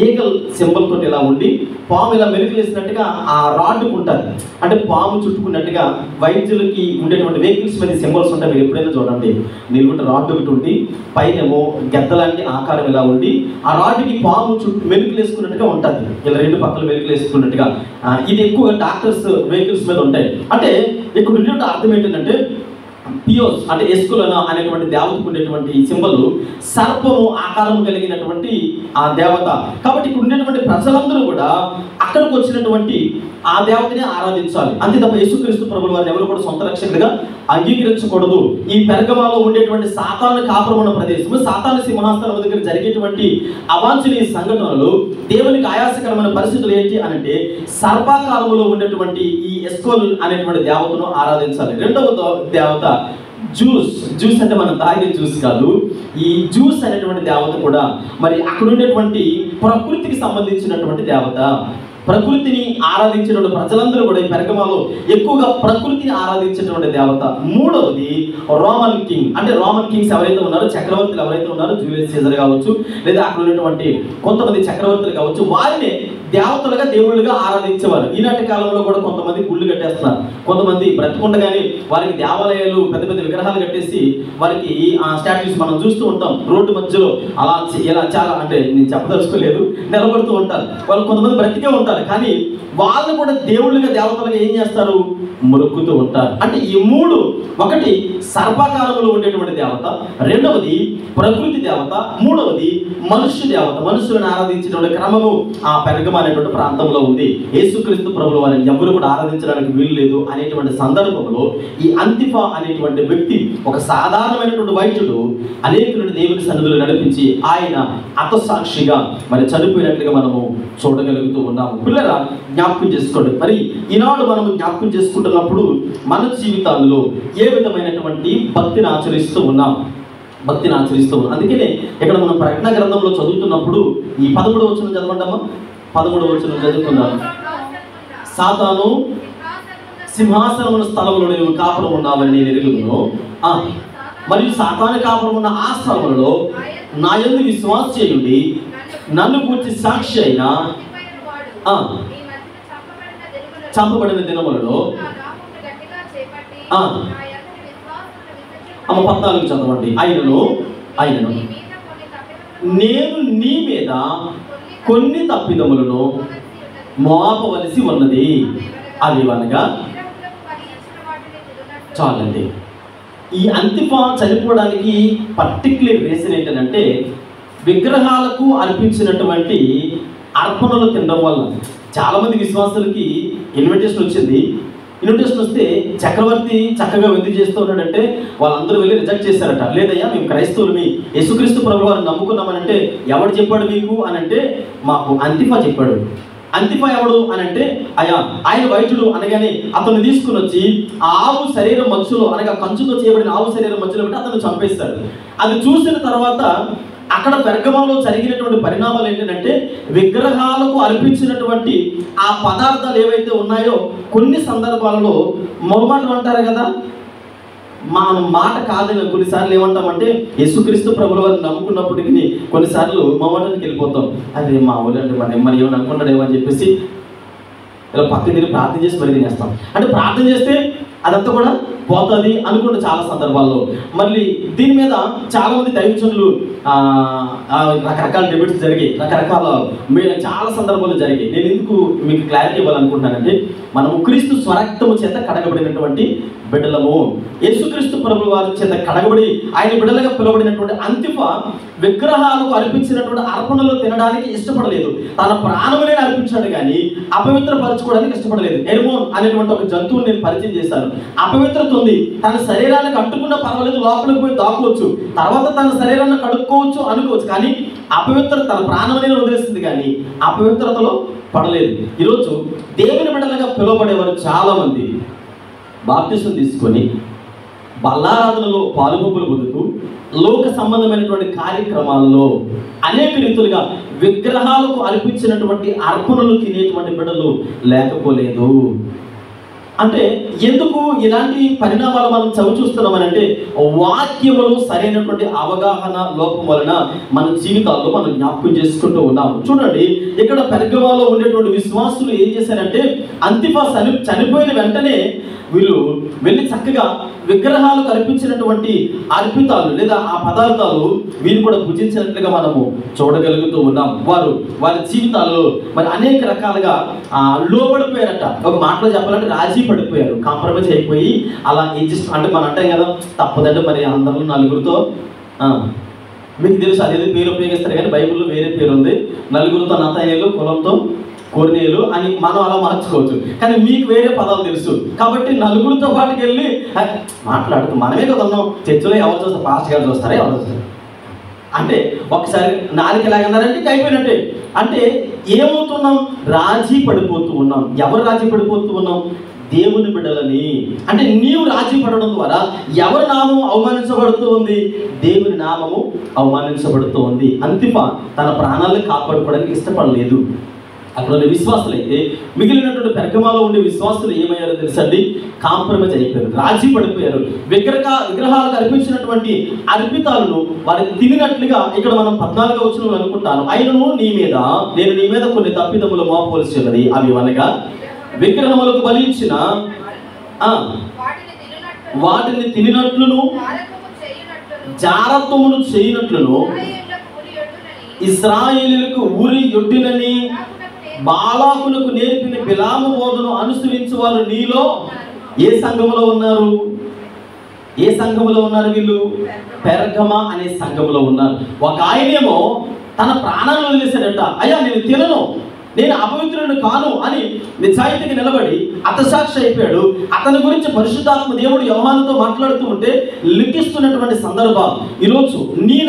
ఈగల్ సింబల్ తోటి ఇలా ఉండి పాము ఇలా మెలకలేసినట్టుగా ఆ రాడ్కు ఉంటుంది. అంటే పాము చుట్టుకున్నట్టుగా వైద్యులకి ఉండేటువంటి వెహికల్స్ మీద సింబల్స్ ఉంటాయి. మీరు ఎప్పుడైనా చూడండి, నిలువుట రాడ్ ఒకటి ఉండి పైనేమో గెద్దలాంటి ఆకారం ఇలా ఉండి ఆ రాడ్కి పాము చుట్టూ మెలుకలేసుకున్నట్టుగా ఉంటుంది, ఇలా 2 పక్కలు మెలుకలేసుకున్నట్టుగా. ఇది ఎక్కువగా డాక్టర్స్ వెహికల్స్ మీద ఉంటాయి. అంటే ఇక్కడ ఉండేటువంటి అర్థం ఏంటంటే పియోస్ అంటే ఎస్కులన అనేటువంటి దేవతకు ఉండేటువంటి సింబల్ సర్పము ఆకారం కలిగినటువంటి ఆ దేవత. కాబట్టి ఇక్కడ ఉండేటువంటి ప్రజలందరూ కూడా అక్కడికి వచ్చినటువంటి ఆ దేవతని ఆరాధించాలి, అంతే తప్ప యేసుక్రీస్తు ప్రభువు వారిని ఎవరు కూడా సొంత రక్షకుడిగా అంగీకరించకూడదు. ఈ పెర్గమాలో ఉండేటువంటి సాతాను కాపురమున్న ప్రదేశము, సాతాను సింహాసనం దగ్గర జరిగేటువంటి అవాంఛనీయ సంఘటనలు, దేవునికి ఆయాసకరమైన పరిస్థితులు ఏంటి అనంటే సర్పాకారములో ఉండేటువంటి ఈ ఎస్కోల్ అనేటువంటి దేవతను ఆరాధించాలి. రెండవ దేవత జ్యూస్ అంటే మనం తాగే జ్యూస్ కాదు, ఈ జ్యూస్ అనేటువంటి దేవత కూడా మరి అక్కడ ఉండేటువంటి ప్రకృతికి సంబంధించినటువంటి దేవత. ప్రకృతిని ఆరాధించేటువంటి ప్రజలందరూ కూడా ఈ పెర్గమాలో ఎక్కువగా ప్రకృతిని ఆరాధించేటువంటి దేవత. మూడవది రోమన్ కింగ్. అంటే రోమన్ కింగ్స్ ఎవరైతే ఉన్నారో, చక్రవర్తులు ఎవరైతే ఉన్నారో, జూలియస్ సీజర్ కావచ్చు, లేదా అక్కడ ఉన్నటువంటి కొంతమంది చక్రవర్తులు కావచ్చు, వారిని దేవతలుగా దేవుళ్ళుగా ఆరాధించేవారు. ఈనాటి కాలంలో కూడా కొంతమంది గుళ్ళు కట్టేస్తున్నారు. కొంతమంది బ్రతికుండగానే వారికి దేవాలయాలు, పెద్ద పెద్ద విగ్రహాలు కట్టేసి వారికి ఆ స్టాట్యూస్ మనం చూస్తూ ఉంటాం రోడ్డు మధ్యలో. అలా ఇలా చాలా, అంటే నేను చెప్పదలుచుకోలేదు, నిలబడుతూ ఉంటారు. వాళ్ళు కొంతమంది బ్రతికే ఉంటారు, కానీ వాళ్ళు కూడా దేవుళ్ళుగా దేవతలుగా ఏం చేస్తారు, మొక్కుతూ ఉంటారు. అంటే ఈ మూడు, ఒకటి సర్పాకారంలో ఉండేటువంటి దేవత, రెండవది ప్రకృతి దేవత, మూడవది మనుష్య దేవత. మనుషులను ఆరాధించేటువంటి క్రమము ఆ పెర్గమ అనేటువంటి ప్రాంతంలో ఉంది. యేసుక్రీస్తు ప్రభువు వారిని ఎవరు కూడా ఆరాధించడానికి వీలు లేదు అనేటువంటి సందర్భంలో ఈ అంతిఫా అనేటువంటి వ్యక్తి, ఒక సాధారణమైనటువంటి వైద్యుడు, అనేకులను దేవుని సన్నిధిలో నడిపించి ఆయన హతసాక్షిగా మరి చనిపోయినట్లుగా మనము చూడగలుగుతూ ఉన్నాము. పిల్లరా, జ్ఞాపకం చేసుకోండి. మరి ఈనాడు మనము జ్ఞాపకం చేసుకుంటున్నప్పుడు మన జీవితాల్లో ఏ విధమైనటువంటి భక్తిని ఆచరిస్తూ ఉన్నాం. అందుకనే ఇక్కడ మనం ప్రకటన గ్రంథంలో చదువుతున్నప్పుడు ఈ 13వ వచనం చదవండమ్మా. 13వ వచనం చదువుకుందాం. సాతాను సింహాసనమున స్థలములో నీవు కాపురం ఉన్నావని నేను ఎరుగుదును, మరియు సాతాను కాపురం ఉన్న ఆ స్థలములలో నా యందు విశ్వాసం చేయుడి, నన్ను గూర్చి సాక్షి అయిన చంపబడిన దినములలో 14 చదవండి. ఆయనను నేను నీ మీద కొన్ని తప్పిదములను మోపవలసి ఉన్నది. అదేవనగా చాలండి. ఈ అంతిఫా చనిపోవడానికి పర్టిక్యులర్ రీజన్ ఏంటంటే విగ్రహాలకు అర్పించినటువంటి అర్పణలు తినడం వల్ల. చాలామంది విశ్వాసులకి ఇన్విటేషన్ వచ్చింది. ఇన్విటేషన్ వస్తే చక్రవర్తి చక్కగా విందు చేస్తూ ఉన్నాడంటే వాళ్ళందరూ వెళ్ళి రిజెక్ట్ చేశారట. లేదయ్యా, మేము క్రైస్తవులమి, యేసుక్రీస్తు ప్రభు వారిని నమ్ముకున్నామనంటే ఎవడు చెప్పాడు మీకు అనంటే మాకు అంతిఫా చెప్పాడు. అంతిఫా ఎవడు అనంటే ఆయన వైద్యుడు అనగానే అతను తీసుకుని వచ్చి ఆవు శరీరం మధ్యలో, అనగా కంచుతో చేయబడిన ఆవు శరీరం మధ్యలో పెట్టి అతను చంపేస్తాడు. అది చూసిన తర్వాత అక్కడ పెర్గమలో జరిగినటువంటి పరిణామాలు ఏంటంటే విగ్రహాలకు అర్పించినటువంటి ఆ పదార్థాలు ఏవైతే ఉన్నాయో కొన్ని సందర్భాలలో మొహమాటం అంటారు కదా, మాట కాదని కొన్నిసార్లు ఏమంటామంటే యేసుక్రీస్తు ప్రభుల వారిని నమ్ముకున్నప్పటికీ కొన్నిసార్లు మొహమాటానికి వెళ్ళిపోతాం. అదే మా ఊళ్ళంటే మరి ఏమని అనుకుంటాడేమో అని చెప్పేసి ఇలా పక్కన తిరిగి ప్రార్థన చేసి మరి తినేస్తాం. అంటే ప్రార్థన చేస్తే అదంతా కూడా పోతుంది అనుకుంటే చాలా సందర్భాల్లో. మళ్ళీ దీని మీద చాలామంది దైవజనులు రకరకాల డిబేట్స్ జరిగాయి, రకరకాల చాలా సందర్భాలు జరిగాయి. నేను ఎందుకు మీకు క్లారిటీ ఇవ్వాలనుకుంటున్నానంటే మనము క్రీస్తు స్వరక్తము చేత కడగబడినటువంటి బిడ్డలము. యేసుక్రీస్తు ప్రభువు వారి చేత కడగబడి ఆయన బిడ్డలుగా పిలువబడినటువంటి అంతిఫా విగ్రహాలకు అర్పించినటువంటి అర్పణలు తినడానికి ఇష్టపడలేదు. తన ప్రాణమునే అర్పించాడు కానీ అపవిత్రపరచుకోవడానికి ఇష్టపడలేదు. ఎర్మోన్ అనేటువంటి ఒక జంతువుని నేను పరిచయం చేశాను. అపవిత్రత ఉంది, తన శరీరానికి అంటుకున్న పర్వాలేదు, లోపలికి పోయి దాక్కోవచ్చు, తర్వాత తన శరీరాన్ని కడుక్కోవచ్చు అనుకోవచ్చు, కానీ అపవిత్రత తన ప్రాణమునే వదిలేస్తుంది కానీ అపవిత్రతలో పడలేదు. ఈరోజు దేవుని బిడ్డలుగా పిలువబడేవారు చాలామంది బాప్టిజం తీసుకొని బల్లారాధనలో పాలుపొప్పులు పొందుతూ లోక సంబంధమైనటువంటి కార్యక్రమాల్లో అనేక రీతులుగా విగ్రహాలకు అర్పించినటువంటి అర్పణలు తినేటువంటి బిడ్డలు లేకపోలేదు. అంటే ఎందుకు ఇలాంటి పరిణామాలు మనం చవిచూస్తున్నామనంటే వాక్యములు సరైనటువంటి అవగాహన లోపం వలన మన జీవితాల్లో మనం జ్ఞాపకం చేసుకుంటూ ఉన్నాము. చూడండి, ఇక్కడ పెర్గమలో ఉండేటువంటి విశ్వాసులు ఏం చేశారంటే అంతిఫా చనిపోయిన వెంటనే వీళ్ళు వెళ్ళి చక్కగా విగ్రహాలకు అర్పించినటువంటి అర్పితాలు లేదా ఆ పదార్థాలు వీరు కూడా భుజించినట్లుగా మనము చూడగలుగుతూ ఉన్నాం. వారి జీవితాల్లో మరి అనేక రకాలుగా లోపడిపోయారట. ఒక మాటలో చెప్పాలంటే రాజీ పడిపోయారు, కాంప్రమైజ్ అయిపోయి అలా అడ్జస్ట్. అంటే మనం అంటాం కదా, తప్పదంటే మరి అందరూ నలుగురితో, మీకు తెలుసు అదేదో పేరు ఉపయోగిస్తారు కానీ బైబిల్లో వేరే పేరు ఉంది, నలుగురితో నతనేలు, కులంతో కోర్నేలు అని మనం అలా మార్చుకోవచ్చు, కానీ మీకు వేరే పదాలు తెలుసు కాబట్టి నలుగురితో పాటుకి వెళ్ళి మాట్లాడుతూ మనమే కదా ఉన్నాం. చర్చలో ఎవరు చూస్తారు, పాస్టర్ గారు చూస్తారా, ఎవరు చూస్తారు అంటే ఒకసారి నాలుగు ఎలాగన్నారంటే అయిపోయినట్టే. అంటే ఏమవుతున్నాం, రాజీ పడిపోతూ ఉన్నాం. ఎవరు రాజీ పడిపోతూ ఉన్నాం? దేవుని బిడ్డలని. అంటే నీవు రాజీ పడడం ద్వారా ఎవరి నామము అవమానించబడుతూ ఉంది? దేవుని నామము అవమానించబడుతూ ఉంది. అంతిఫా తన ప్రాణాలను కాపాడుకోవడానికి ఇష్టపడలేదు. అక్కడ ఉన్న విశ్వాసులైతే మిగిలినటువంటి పెరగమాలో ఉండే విశ్వాసులు ఏమయ్యారో తెలుసండి, కాంప్రమైజ్ అయిపోయారు, రాజీ పడిపోయారు. విగ్రహాలకు అర్పించినటువంటి అర్పితాలను వారు తినినట్లుగా ఇక్కడ మనం 14వ వచనంలో అనుకుంటాను. అయినను నేను నీ మీద కొన్ని తప్పిదములు మోపవలసి ఉన్నది. అవి అనగా విగ్రహములకు బలించిన వాటిని తినినట్లును జారత్వమును చేయనట్లును ఇశ్రాయేలీయులకు ఉరి యొడ్డినని బాలాకులకు నేర్పిన బిలాము బోధను అనుసరించు వారు నీలో ఏ సంఘములో ఉన్నారు? ఏ సంఘములో ఉన్నారు వీళ్ళు? పెర్గమా అనే సంఘములో ఉన్నారు. ఒక ఆయనేమో తన ప్రాణాలను వదిలేశాడట. అయ్యా నేను తినను, నేను అపవిత్రులను కాను అని నిజాయితీగా నిలబడి అతసాక్షి అయిపోయాడు. అతని గురించి పరిశుద్ధాత్మ దేవుడు యోహానుతో మాట్లాడుతూ ఉంటే లిఖిస్తున్నటువంటి సందర్భాలు ఈరోజు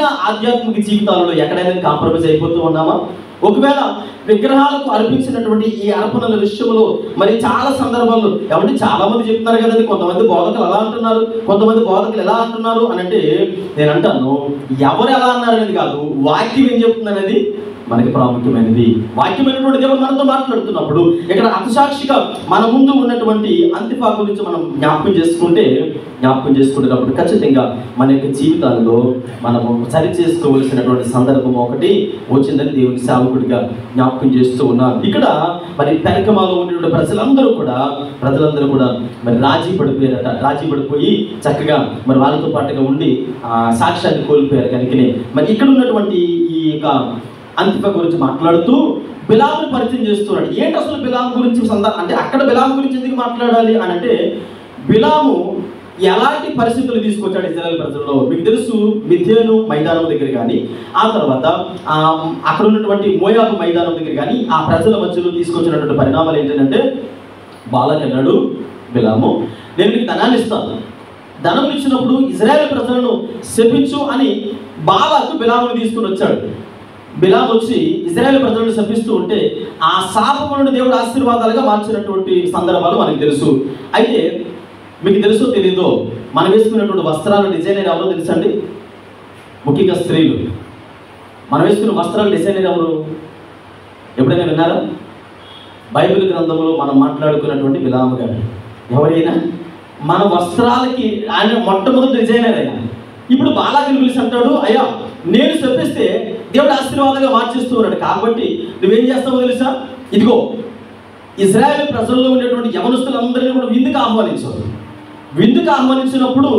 నా ఆధ్యాత్మిక జీవితాలలో ఎక్కడైనా కాంప్రమైజ్ అయిపోతూ ఉన్నామా? ఒకవేళ విగ్రహాలకు అర్పించినటువంటి ఈ అర్పణల విషయంలో మరి చాలా సందర్భాల్లో ఏమంటే చాలా మంది చెప్తున్నారు కదండి, కొంతమంది బోధకులు అలా అంటున్నారు, కొంతమంది బోధకులు ఎలా అంటున్నారు అని అంటే నేను అంటాను, ఎవరు ఎలా అన్నారు అనేది కాదు, వాక్యం ఏం చెప్తుంది అనేది మనకి ప్రాముఖ్యమైనది. వాక్యమైనటువంటి దేవుడు మనతో మాట్లాడుతున్నప్పుడు ఇక్కడ అతసాక్షిగా మన ముందు ఉన్నటువంటి అంతిఫా గురించి మనం జ్ఞాపకం చేసుకుంటున్నప్పుడు ఖచ్చితంగా మన యొక్క జీవితాల్లో మనము సరి చేసుకోవలసినటువంటి సందర్భం ఒకటి వచ్చిందని దేవుని సేవకుడిగా జ్ఞాపకం చేస్తూ ఉన్నాను. ఇక్కడ మరి పెరగమాలో ఉన్నటువంటి ప్రజలందరూ కూడా మరి రాజీ పడిపోయి చక్కగా మరి వాళ్ళతో పాటుగా ఉండి సాక్ష్యాన్ని కోల్పోయారు. కనుకనే మరి ఇక్కడ ఉన్నటువంటి ఈ యొక్క అంతిఫా గురించి మాట్లాడుతూ బిలామును పరిచయం చేస్తున్నాడు. ఏంటి అసలు బిలాము గురించి అంటే అక్కడ బిలాము గురించి ఎందుకు మాట్లాడాలి అని అంటే, బిలాము ఎలాంటి పరిస్థితులు తీసుకొచ్చాడు ఇశ్రాయేలు ప్రజల్లో మీకు తెలుసు. మిద్యాను మైదానం దగ్గర కానీ, ఆ తర్వాత అక్కడ ఉన్నటువంటి మోయాబు మైదానం దగ్గర కానీ ఆ ప్రజల మధ్యలో తీసుకొచ్చినటువంటి పరిణామాలు ఏంటంటే, బాలాక్ అన్నాడు బిలాము, నేను నీకు ధనాన్ని ఇస్తాను, ధనం ఇచ్చినప్పుడు ఇశ్రాయేలు ప్రజలను శపించు అని బాలాకు బిలామును తీసుకుని వచ్చాడు. బిలాము వచ్చి ఇశ్రాయేలు ప్రజలను శపిస్తూ ఉంటే ఆ శాపములను దేవుడు ఆశీర్వాదాలుగా మార్చినటువంటి సందర్భాలు మనకు తెలుసు. అయితే మీకు తెలుసో తెలీదో, మనం వేసుకున్నటువంటి వస్త్రాల డిజైనర్ ఎవరో తెలుసా అండి? ముఖ్యంగా స్త్రీలు మనం వేసుకున్న వస్త్రాల డిజైనర్ ఎవరు? ఎప్పుడైనా విన్నారా? బైబిల్ గ్రంథంలో మనం మాట్లాడుకున్నటువంటి బిలాము గారు. ఎవరైనా మన వస్త్రాలకి ఆయన మొట్టమొదటి డిజైనర్ అయినా. ఇప్పుడు బాలాకుని పిలిచి అంటాడు, అయ్యా నేను శపిస్తే దేవుడు ఆశీర్వాదంగా మార్చేస్తూ ఉన్నాడు, కాబట్టి నువ్వేం చేస్తావో తెలుసా? ఇదిగో ఇశ్రాయేలు ప్రజల్లో ఉండేటువంటి యవనస్తులందరినీ కూడా విందుకు ఆహ్వానించారు. విందుకు ఆహ్వానించినప్పుడు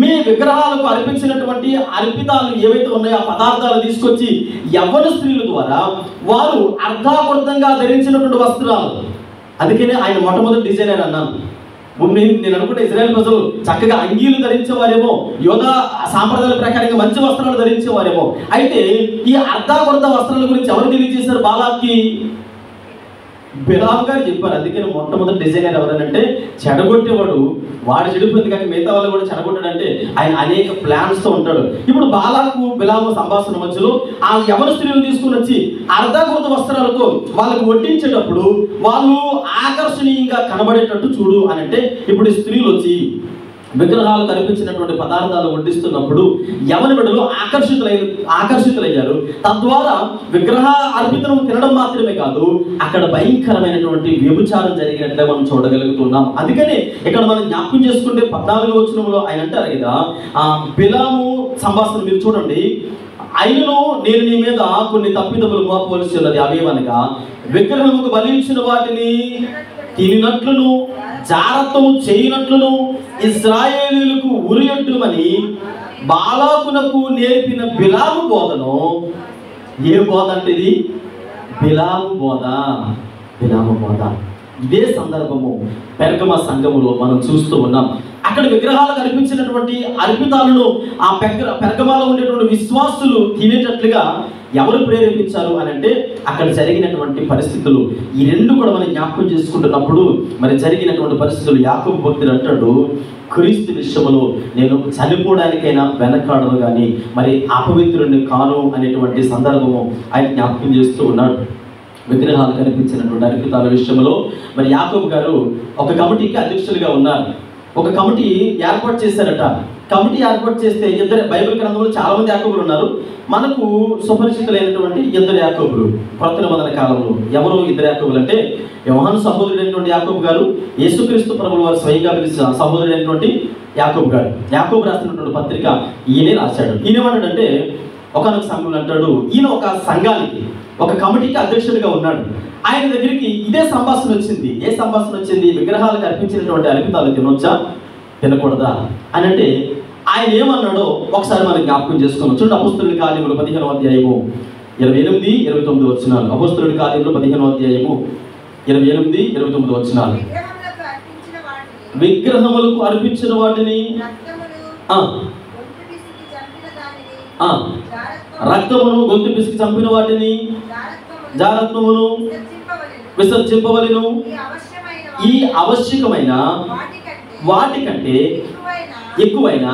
మీ విగ్రహాలకు అర్పించినటువంటి అర్పితాలు ఏవైతే ఉన్నాయో ఆ పదార్థాలు తీసుకొచ్చి యవ్వన స్త్రీల ద్వారా వారు అర్థార్థంగా ధరించినటువంటి వస్త్రాలు. అందుకనే ఆయన మొట్టమొదటి డిజైనర్ అన్నాను. నేను అనుకుంటే ఇశ్రాయేలు ప్రజలు చక్కగా అంగీలు ధరించేవారేమో, యోధా సాంప్రదాయాల ప్రకారంగా మంచి వస్త్రాలు ధరించేవారేమో. అయితే ఈ అర్ధావర్ధ వస్త్రాల గురించి ఎవరు తెలియజేశారు? బాలాక్కి బిలాము గారు చెప్పారు. అందుకని మొట్టమొదటి డిజైనర్ ఎవరనంటే చెడగొట్టేవాడు. వాడు చెడిపోయింది కానీ మిగతా వాళ్ళు కూడా చెడగొట్టాడంటే ఆయన అనేక ప్లాన్స్తో ఉంటాడు. ఇప్పుడు బాలాకు బిలాము సంభాషణ మధ్యలో ఆ యవన స్త్రీలను తీసుకుని వచ్చి అర్ధాకృత వస్త్రాలతో వాళ్ళకు వడ్డించేటప్పుడు వాళ్ళు ఆకర్షణీయంగా కనబడేటట్టు చూడు అని అంటే, ఇప్పుడు ఈ స్త్రీలు వచ్చి విగ్రహాలు కనిపించినటువంటి పదార్థాలు వడ్డిస్తున్నప్పుడు యవన బిడ్డలు ఆకర్షితులయ్యారు. తద్వారా విగ్రహ అర్పితను తినడం మాత్రమే కాదు, అక్కడ భయంకరమైనటువంటి వ్యభిచారం జరిగినట్లే మనం చూడగలుగుతున్నాం. అందుకని ఇక్కడ మనం జ్ఞాపకం చేసుకుంటే 14వ వచనంలో ఆయన అంటారు కదా, బిలాము సంభాషణ మీరు చూడండి. అయినను నేను నీ మీద కొన్ని తప్పిదములు మోపవలసి ఉన్నది. అవేమనగా విగ్రహముకు బలించిన వాటిని తినినట్లును జారత్వము చేయనట్లును ఇశ్రాయేలీయులకు ఉరియొడ్డుమని బాలాకునకు నేర్పిన బిలాము బోధను. ఏ బోధ అంటే ఇది? బిలాము బోధ. ఇదే సందర్భము పెర్గమ సంఘములో మనం చూస్తూ ఉన్నాం. అక్కడ విగ్రహాలకు అర్పించినటువంటి అర్పితాలను ఆ పెర్గమాలో ఉండేటువంటి విశ్వాసులు తినేటట్లుగా ఎవరు ప్రేరేపించారు అని అంటే, అక్కడ జరిగినటువంటి పరిస్థితులు. ఈ రెండు కూడా మనం జ్ఞాపకం చేసుకుంటున్నప్పుడు మరి జరిగినటువంటి పరిస్థితులు యాకోబు భక్తుడు అంటాడు, క్రీస్తు విషయంలో నేను చనిపోవడానికైనా వెనకాడను కానీ మరి అపవిత్రుడిని కాను అనేటువంటి సందర్భము ఆయన జ్ఞాపకం చేస్తూ ఉన్నాడు. విగ్రహాలు కనిపించినటువంటి అర్పితాల విషయంలో మరి యాకోబు గారు ఒక కమిటీకి అధ్యక్షులుగా ఉన్నారు. ఒక కమిటీ ఏర్పాటు చేశారట. కమిటీ ఏర్పాటు చేస్తే ఇద్దరు, బైబిల్ గ్రంథంలో చాలా మంది యాకోబులు ఉన్నారు, మనకు సుపరిచితులైనటువంటి ఇద్దరు యాకోబులు కొత్త నిబంధన కాలంలో. ఎవరు ఇద్దరు యాకోబులు అంటే, యోహాను సహోదరుడైనటువంటి యాకోబు గారు, యేసుక్రీస్తు ప్రభుల వారు స్వయంగా పిలిచిన సహోదరుడైనటువంటి యాకోబు గారు. యాకోబు రాసినటువంటి పత్రిక ఈయనే రాశాడు. ఈయన ఏమంటాడంటే, ఒకనొక సమయంలో అంటాడు, ఈయన ఒక సంఘానికి, ఒక కమిటీకి అధ్యక్షుడిగా ఉన్నాడు. ఆయన దగ్గరికి ఇదే సంభాషణ వచ్చింది. ఏ సంభాషణ వచ్చింది? విగ్రహాలకు అర్పించినటువంటి అర్పితాలు తినొచ్చా, తినకూడదా అని అంటే ఆయన ఏమన్నాడో ఒకసారి మనం జ్ఞాపకం చేసుకున్నాం. చూడండి, అపోస్తలుడి కార్యములు 15వ అధ్యాయము 28, 29 వచనాలు. అపోస్తలుడి కార్యములు 15వ అధ్యాయము 28, 29 వచనాలు. విగ్రహములకు అర్పించిన వాటిని, రక్తమును గొంతు పిసికి చంపిన వాటిని, జారత్వమును విసర్జింపవలెను. ఈ ఆవశ్యకమైన వాటికంటే ఎక్కువైన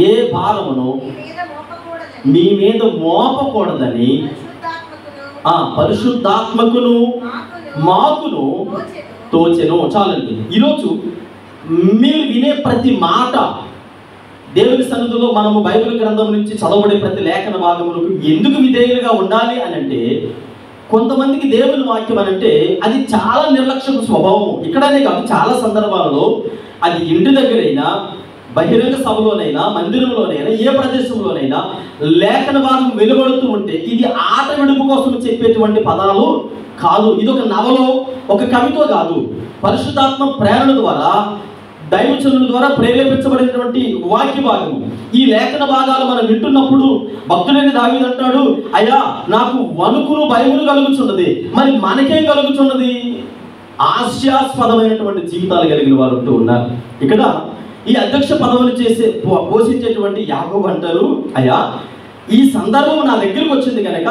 ఏ భారమును మీ మీద మోపకూడదని పరిశుద్ధాత్మకును మాకును తోచెను. చాలండి. ఈరోజు మీరు వినే ప్రతి మాట, దేవుని సన్నిధిలో మనము బైబిల్ గ్రంథం నుంచి చదవబడే ప్రతి లేఖన భాగములకు ఎందుకు విధేయులుగా ఉండాలి అని అంటే, కొంతమందికి దేవుని వాక్యం అని అంటే అది చాలా నిర్లక్ష్యపు స్వభావము. ఇక్కడనే కాదు, చాలా సందర్భాలలో అది ఇంటి దగ్గరైనా, బహిరంగ సభలోనైనా, మందిరంలోనైనా, ఏ ప్రదేశంలోనైనా లేఖన భాగం వెలువడుతూ ఉంటే ఇది ఆట విడుపు కోసం చెప్పేటువంటి పదాలు కాదు. ఇది ఒక నవలో, ఒక కవితో కాదు, పరిశుద్ధాత్మ ప్రేరణ ద్వారా, దైవచనుల ద్వారా ప్రేరేపించబడినటువంటి వాక్య భాగము. ఈ లేఖన భాగాలు మనం వింటున్నప్పుడు భక్తుడైన దావీదు అంటాడు, అయ్యా నాకు వణుకును భయమును కలుగుచున్నది. మరి మనకేం కలుగుచున్నది? హాస్యాస్పదమైనటువంటి జీవితాలు కలిగిన వారు ఉంటూ ఉన్నారు. ఇక్కడ ఈ అధ్యక్ష పదవులు పోషించేటువంటి యాకోబు అంటారు, అయ్యా ఈ సందర్భం నా దగ్గరికి వచ్చింది కనుక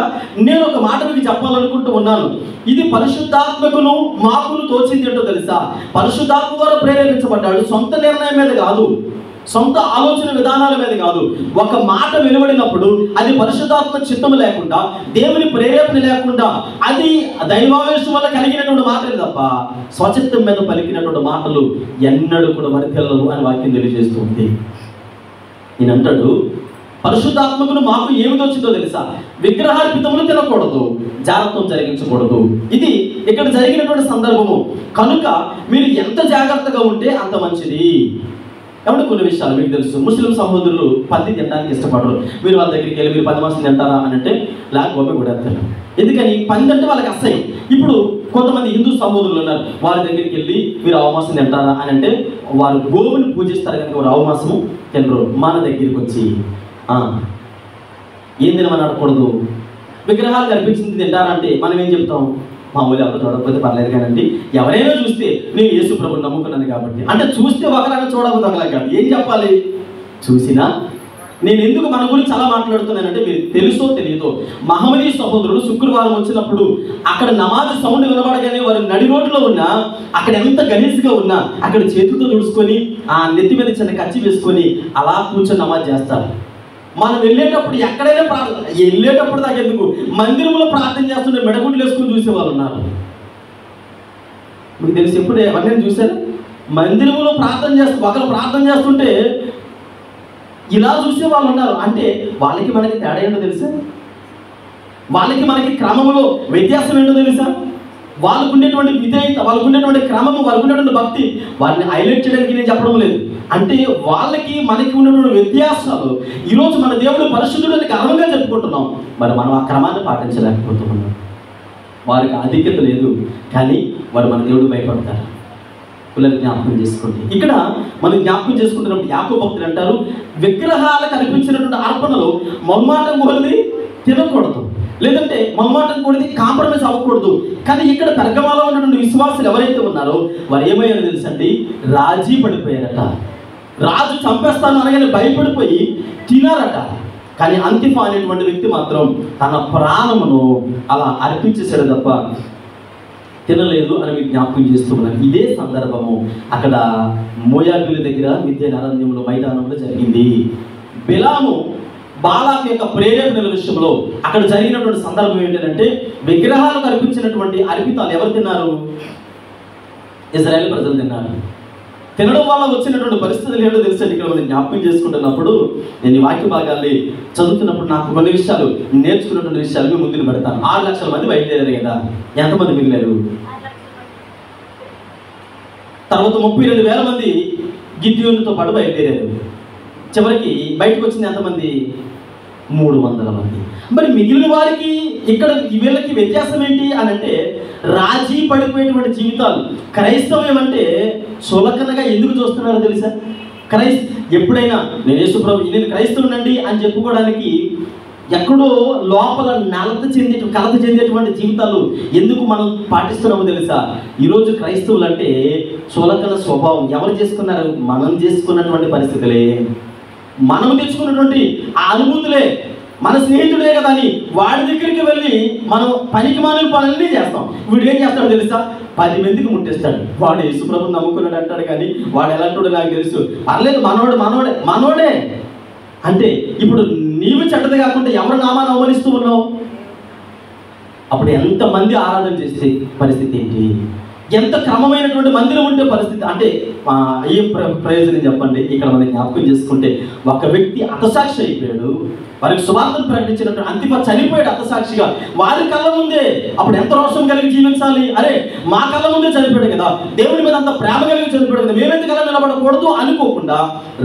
నేను ఒక మాట మీకు చెప్పాలనుకుంటూ ఉన్నాను. ఇది పరిశుద్ధాత్మకును మాకును తోచింది ఏంటో తెలుసా? పరిశుద్ధాత్మ ద్వారా ప్రేరేపించబడ్డాడు. సొంత నిర్ణయం మీద కాదు, సొంత ఆలోచన విధానాల మీద కాదు. ఒక మాట వెలువడినప్పుడు అది పరిశుద్ధాత్మ చిత్తము లేకుండా, దేవుని ప్రేరేపణ లేకుండా, అది దైవావేశం వల్ల కలిగినటువంటి మాటలు తప్ప స్వచిత్తం మీద పలికినటువంటి మాటలు ఎన్నడూ కూడా వర్తిల్లవు అని వాక్యం తెలియజేస్తుంది. ఈయన అంటాడు, పరిశుద్ధాత్మకును మాకు ఏమి తోచిందో తెలుసా? విగ్రహార్పితములు తినకూడదు, జాగ్రత్తం జరిగించకూడదు. ఇది ఇక్కడ జరిగినటువంటి సందర్భము కనుక మీరు ఎంత జాగ్రత్తగా ఉంటే అంత మంచిది. కాబట్టి కొన్ని విషయాలు మీకు తెలుసు. ముస్లిం సహోదరులు పంది తినడానికి ఇష్టపడరు. మీరు వాళ్ళ దగ్గరికి వెళ్ళి మీరు 10 మాసం తింటారా అని అంటే లేకపోతే కూడా తింటారు. ఎందుకని? పంది అంటే వాళ్ళకి అసహ్యం. ఇప్పుడు కొంతమంది హిందూ సహోదరులు ఉన్నారు, వాళ్ళ దగ్గరికి వెళ్ళి మీరు ఆవుమాసం తింటారా అని అంటే వారు గోవుని పూజిస్తారు కనుక వారు ఆవుమాసము తినరు. మన దగ్గరికి వచ్చి ఏం తినమని అడగకూడదు, విగ్రహాలు కనిపించింది తింటారంటే మనం ఏం చెప్తాం? మామూలు ఎవరు చూడకపోతే పర్లేదు కానండి, ఎవరైనా చూస్తే నేను యేసు ప్రభుని నమ్ముకున్నాను కాబట్టి అంటే, చూస్తే ఒకలాగా చూడకపోతే ఒకలాగా కాదు. ఏం చెప్పాలి? చూసినా నేను ఎందుకు మన గురించి అలా మాట్లాడుతున్నానంటే మీరు తెలుసో తెలియదో మహమ్మదీ సహోదరుడు శుక్రవారం వచ్చినప్పుడు అక్కడ నమాజ్ సౌండ్ వినబడగానే వారు నడి రోడ్లో ఉన్నా, అక్కడ ఎంత గలీజ్గా ఉన్నా అక్కడ చేతులతో తుడుచుకొని ఆ నెత్తి మీద చిన్న కచ్చి వేసుకొని అలా కూర్చొని నమాజ్ చేస్తారు. మనం వెళ్ళేటప్పుడు ఎక్కడైనా వెళ్ళేటప్పుడు దాకా ఎందుకు మందిరంలో ప్రార్థన చేస్తుంటే మెడగుడ్లు వేసుకుని చూసేవాళ్ళు ఉన్నారు. మీకు తెలిసి ఎప్పుడు ఎవరినైనా చూశారు? మందిరంలో ప్రార్థన చేస్తూ ఒకరు ప్రార్థన చేస్తుంటే ఇలా చూసే వాళ్ళు ఉన్నారు. అంటే వాళ్ళకి మనకి తేడా ఏంటో తెలుసా? వాళ్ళకి మనకి క్రమంలో వ్యత్యాసం ఏంటో తెలుసా? వాళ్ళకు ఉండేటువంటి విధేయత, వాళ్ళకు ఉండేటువంటి క్రమము, వాళ్ళకు ఉండేటువంటి భక్తి, వారిని హైలైట్ చేయడానికి నేను చెప్పడం లేదు. అంటే వాళ్ళకి మనకి ఉన్నటువంటి వ్యత్యాసాలు ఈరోజు మన దేవుడు పరిశుద్ధుడిని గర్వంగా చెప్పుకుంటున్నాం. మరి మనం ఆ క్రమాన్ని పాటించలేకపోతున్నాం. వారికి ఆధిక్యత లేదు, కానీ వారు మన దేవుడు భయపడతారు. పిల్లలు జ్ఞాపకం చేసుకోండి. ఇక్కడ మనం జ్ఞాపకం చేసుకుంటున్నప్పుడు యాకోబు భక్తులు అంటారు, విగ్రహాలకు అర్పించినటువంటి అర్పణలు మొహమాటం కొలది తినకూడదు, లేదంటే మొహమాటం కూడది కాంప్రమైజ్ అవ్వకూడదు. కానీ ఇక్కడ పెర్గమాలో ఉన్నటువంటి విశ్వాసులు ఎవరైతే ఉన్నారో వారు ఏమయ్యారో తెలుసండి? రాజీ పడిపోయారట. రాజు చంపేస్తాను అనగానే భయపడిపోయి తినారట. కానీ అంతిఫా అనేటువంటి వ్యక్తి మాత్రం తన ప్రాణమును అలా అర్పించేశాడు తప్ప తినలేదు అని మీకు జ్ఞాపకం చేస్తున్నాను. ఇదే సందర్భము అక్కడ మోయాబీల దగ్గర మిద్యాన్ అరణ్యంలో మైదానంలో జరిగింది. బిలాము బాలాకు యొక్క ప్రేరేపణల విషయంలో అక్కడ జరిగినటువంటి సందర్భం ఏంటంటే, విగ్రహాలు కల్పించినటువంటి అర్పితాలు ఎవరు తిన్నారు? ఇజ్రాయేల్ ప్రజలు తిన్నారు. తినడం వల్ల వచ్చినటువంటి పరిస్థితులు ఏంటో తెలుసండి. ఇక్కడ మనం జ్ఞాపకం చేసుకుంటున్నప్పుడు నేను ఈ వాక్య భాగాల్ని చదువుతున్నప్పుడు నాకు కొన్ని విషయాలు నేర్చుకున్నటువంటి విషయాలు మీ ముందుకు పెడతాను. 6 లక్షల మంది బయలుదేరారు కదా, ఎంతమంది మిగిలారు? తర్వాత 32,000 మంది గిద్యోనుతో పాటు బయలుదేరారు. చివరికి బయటకు వచ్చింది ఎంతమంది? 300 మంది. మరి మిగిలిన వారికి ఇక్కడ వీళ్ళకి వ్యత్యాసం ఏంటి అని అంటే, రాజీ పడిపోయేటువంటి జీవితాలు. క్రైస్తవం అంటే చులకనగా ఎందుకు చూస్తున్నారో తెలుసా? ఎప్పుడైనా నేను క్రైస్తవునండి అని చెప్పుకోవడానికి ఎక్కడో లోపల కలత చెందేటువంటి జీవితాలు ఎందుకు మనం పాటిస్తున్నామో తెలుసా? ఈరోజు క్రైస్తవులు అంటే చులకన స్వభావం. ఎవరు చేసుకున్నారు? మనం చేసుకున్నటువంటి పరిస్థితులే, మనం తెచ్చుకున్నటువంటి ఆ అనుభూతులే. మన స్నేహితుడే కదా అని వాడి దగ్గరికి వెళ్ళి మనం పనికి మాలిన పనులన్నీ చేస్తాం. వీడు ఏం చేస్తాడో తెలుసా? 10 మందికి ముట్టేస్తాడు. వాడు యేసుప్రభుని నమ్ముకున్నాడు అంటాడు, కానీ వాడు ఎలాంటోడో నాకు తెలుసు. పర్లేదు, మనోడే అంటే ఇప్పుడు నీవు చెడ్డది కాకుండా ఎవరు నామాన్ని అవమానిస్తూ ఉన్నావు? అప్పుడు ఎంతమంది ఆరాధన చేసే పరిస్థితి ఏంటి? ఎంత క్రమమైనటువంటి మందిరం ఉంటే పరిస్థితి అంటే ఏం ప్రయోజనం చెప్పండి? ఇక్కడ మనం జ్ఞాపకం చేసుకుంటే ఒక వ్యక్తి హతసాక్షి అయిపోయాడు. వారికి సువార్తను ప్రకటించినట్టు అంతిమ చనిపోయాడు హతసాక్షిగా వారి కళ్ళ ముందే. అప్పుడు ఎంత రోషం కలిగి జీవించాలి? అరే, మా కళ్ళ ముందే చనిపోయాడు కదా, దేవుడి మీద అంత ప్రేమ కలిగి చనిపోయాడు కదా, మేమెందుకలా నిలబడకూడదు అనుకోకుండా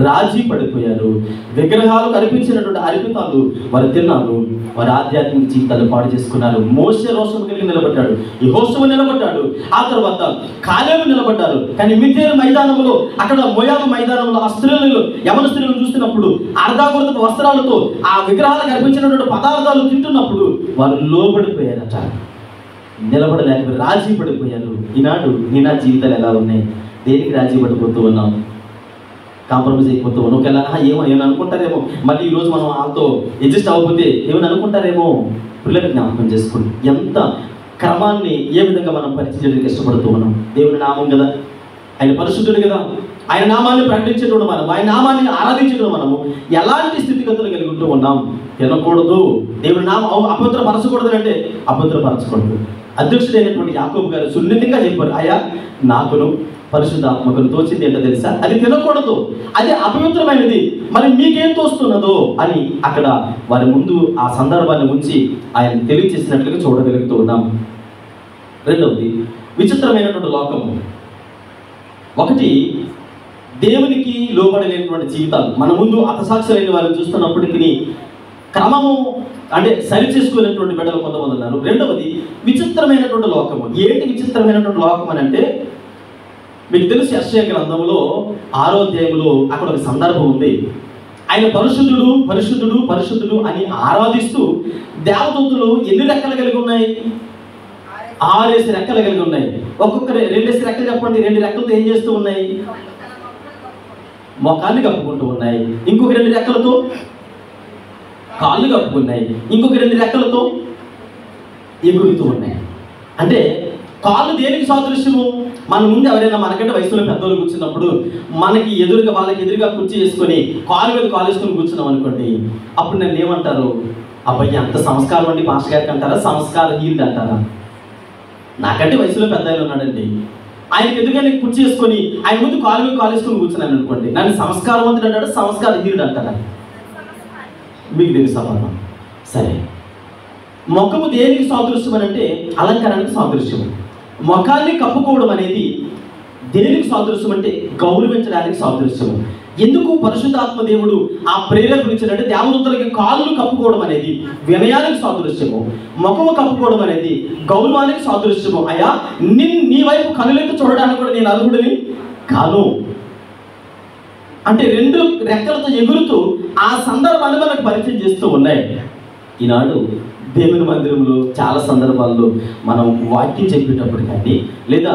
రాజీ పడిపోయారు. విగ్రహాలు కనిపించినటువంటి అర్పితాలు వారు తిన్నారు. వారి ఆధ్యాత్మిక జీవితాలు పాడు చేసుకున్నారు. మోషే రోషం కలిగి నిలబడ్డాడు, యెహోషువ నిలబడ్డాడు, ఆ తర్వాత కాలేబు నిలబడ్డారు. కానీ మిద్యాను మైదానంలో, అక్కడ మోయాబు మైదానంలో ఆ స్త్రీలు, యవన స్త్రీలను చూస్తున్నప్పుడు అర్ధాకృతపు వస్త్రాలతో ఆ విగ్రహాలకు కనిపించినటువంటి పదార్థాలు తింటున్నప్పుడు వారు లోబడిపోయారట, నిలబడలేక రాజీ పడిపోయారు. ఈనాడు నా జీవితాలు ఎలా ఉన్నాయి? దేనికి రాజీ పడిపోతూ ఉన్నాం? కాంప్రమైజ్ అయిపోతూ ఉన్నాం. ఒకవేళ ఏమైనా అనుకుంటారేమో, మళ్ళీ ఈరోజు మనం వాళ్ళతో అడ్జస్ట్ అవ్వకపోతే ఏమైనా అనుకుంటారేమో. పిల్లలకి జ్ఞాపకం చేసుకోండి, ఎంత క్రమాన్ని ఏ విధంగా మనం పరిచయం ఇష్టపడుతూ ఉన్నాం. దేవుని నామం కదా, ఆయన పరిశుద్ధుడు కదా, ఆయన నామాన్ని ప్రకటించేటప్పుడు మనం, ఆయన నామాన్ని ఆరాధించేటప్పుడు మనము ఎలాంటి స్థితిగతులు కలిగి ఉంటూ ఉన్నాం? తినకూడదు, దేవుని నామం అపవిత్రపరచకూడదు అంటే అపవిత్రపరచకూడదు. అధ్యక్షుడైనటువంటి యాకోబు గారు సున్నితంగా చెప్పారు, అయ్యా నాకును పరిశుద్ధాత్మకును తోచింది ఏంటో తెలుసా? అది తినకూడదు, అది అపవిత్రమైనది, మరి మీకేం తోస్తున్నదో అని అక్కడ వారి ముందు ఆ సందర్భాన్ని ఉంచి ఆయన తెలియచేసినట్లుగా చూడగలుగుతూ ఉన్నాం. రెండవది, విచిత్రమైనటువంటి లోకము. ఒకటి, దేవునికి లోబడలేనటువంటి జీవితాలు. మన ముందు హతసాక్షులైన వారిని చూస్తున్నప్పటికీ క్రమము అంటే సరి చేసుకునేటువంటి బిడ్డలు కొంతమంది ఉన్నారు. రెండవది, విచిత్రమైనటువంటి లోకము. ఏంటి విచిత్రమైనటువంటి లోకం అని అంటే, మీకు తెలుసు యెషయా గ్రంథంలో 6వ అధ్యాయంలో అక్కడ ఒక సందర్భం ఉంది. ఆయన పరిశుద్ధుడు పరిశుద్ధుడు పరిశుద్ధుడు అని ఆరాధిస్తూ దేవదూతలు ఎన్ని రెక్కలు కలిగి ఉన్నాయి? 6 రెక్కలు కలిగి ఉన్నాయి. ఒక్కొక్కరు 2 రెక్కలు చెప్పండి. 2 రెక్కలతో ఏం చేస్తూ ఉన్నాయి? మొఖాన్ని కప్పుకుంటూ ఉన్నాయి. ఇంకొక 2 రెక్కలతో కాళ్ళు కప్పుకున్నాయి. ఇంకొక 2 రెక్కలతో ఎగురుతూ ఉన్నాయి. అంటే కాళ్ళు దేనికి సాదృశ్యము? మన ముందు ఎవరైనా మనకంటే వయసులో పెద్దవాళ్ళు కూర్చున్నప్పుడు మనకి ఎదురుగా, వాళ్ళకి ఎదురుగా కుర్చీ వేసుకొని కాలు మీద కాలు వేసుకొని కూర్చున్నాం అనుకోండి, అప్పుడు నన్ను ఏమంటారు? అబ్బాయి అంత సంస్కారం అండి పాస్టర్ గారికి అంటారా, సంస్కారహీనుడు అంటారా? నాకంటే వయసులో పెద్ద ఆయన ఉన్నాడండి, ఆయనకి ఎదురుగా నేను కుర్చీ వేసుకొని ఆయన ముందు కాలు మీద కాలు వేసుకొని కూర్చున్నాను అనుకోండి, నన్ను సంస్కారవంతుడు అంటాడు, సంస్కారహీనుడు అంటారా? మీకు తెలుసు సమాధానం. సరే, ముఖము దేనికి సాదృశ్యం అని అంటే అలంకారానికి సాదృశ్యం. ముఖాన్ని కప్పుకోవడం అనేది దేనికి సాదృశ్యం అంటే గౌరవించడానికి సాదృశ్యము. ఎందుకు పరిశుద్ధాత్మ దేవుడు ఆ ప్రేరేపించాడంటే, దేవదూతలకి కాళ్ళు కప్పుకోవడం అనేది వినయానికి సాదృశ్యము, ముఖము కప్పుకోవడం అనేది గౌరవానికి సాదృశ్యము. అయ్యా నీ వైపు కనులెత్తి చూడడానికి కూడా నేను అర్హుడిని కాను అంటే 2 రెక్కలతో ఎగురుతూ ఆ సందర్భాన్ని మనకు పరిచయం చేస్తూ ఉన్నాయి. ఈనాడు దేవుని మందిరంలో చాలా సందర్భాల్లో మనం వాక్యం చెప్పేటప్పుడు కానీ, లేదా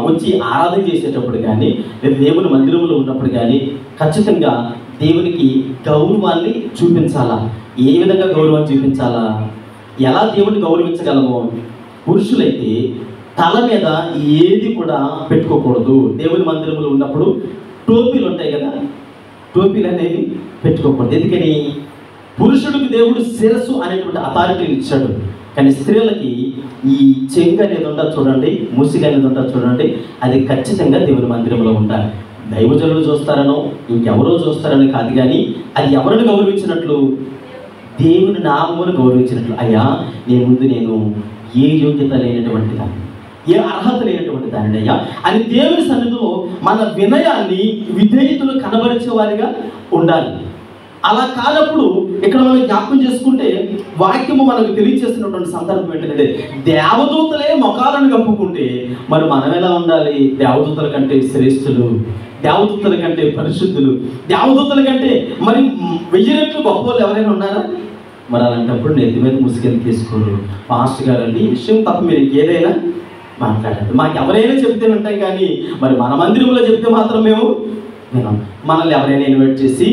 వచ్చి ఆరాధన చేసేటప్పుడు కానీ, లేదా దేవుని మందిరంలో ఉన్నప్పుడు కానీ ఖచ్చితంగా దేవునికి గౌరవాన్ని చూపించాలా. ఏ విధంగా గౌరవాన్ని చూపించాలా? ఎలా దేవుని గౌరవించగలమో? పురుషులైతే తల మీద ఏది కూడా పెట్టుకోకూడదు. దేవుని మందిరంలో ఉన్నప్పుడు టోపీలు ఉంటాయి కదా, టోపీలు అనేవి పెట్టుకోకూడదు. ఎందుకని? పురుషుడికి దేవుడు శిరస్సు అనేటువంటి అథారిటీని ఇచ్చాడు, కానీ స్త్రీలకి ఈ చెంగు అనేది ఉంటుంది చూడండి, ముసుగు అనేది ఉంటుంది చూడండి, అది ఖచ్చితంగా దేవుని మందిరంలో ఉండాలి. దైవజనులు చూస్తారనో ఇంకెవరో చూస్తారని కాదు, కానీ అది ఎవరిని గౌరవించినట్లు? దేవుని నామమును గౌరవించినట్లు. అయ్యా నేను ఏ యోగ్యత లేనటువంటి దాన్ని, ఏ అర్హత లేనటువంటి దానిని అయ్యా అని దేవుని సన్నిధిలో మన వినయాన్ని, విధేయతను కనబరిచే వారిగా ఉండాలి. అలా కానప్పుడు ఇక్కడ మనం జ్ఞాపకం చేసుకుంటే వాక్యము మనకు తెలియజేస్తున్నటువంటి సందర్భం ఏంటంటే, దేవదూతలే మొఖాలను కప్పుకుంటే మరి మనం ఎలా ఉండాలి? దేవదూతల కంటే శ్రేష్ఠులు, దేవదూతల కంటే పరిశుద్ధులు, దేవదూతల కంటే మరి 1000 రెట్లు గొప్ప వాళ్ళు ఎవరైనా ఉన్నారా? మరి అలాంటప్పుడు నెత్తి మీద ముసుగెలు తీసుకోరు. పాస్టర్ గారు అండి, ఈ విషయం తప్ప మీరు ఏదైనా మాట్లాడారు, మాకు ఎవరైనా చెప్తే వింటాం, కానీ మరి మన మందిరంలో చెప్తే మాత్రం మేము విన్నాం. మనల్ని ఎవరైనా ఇన్వైట్ చేసి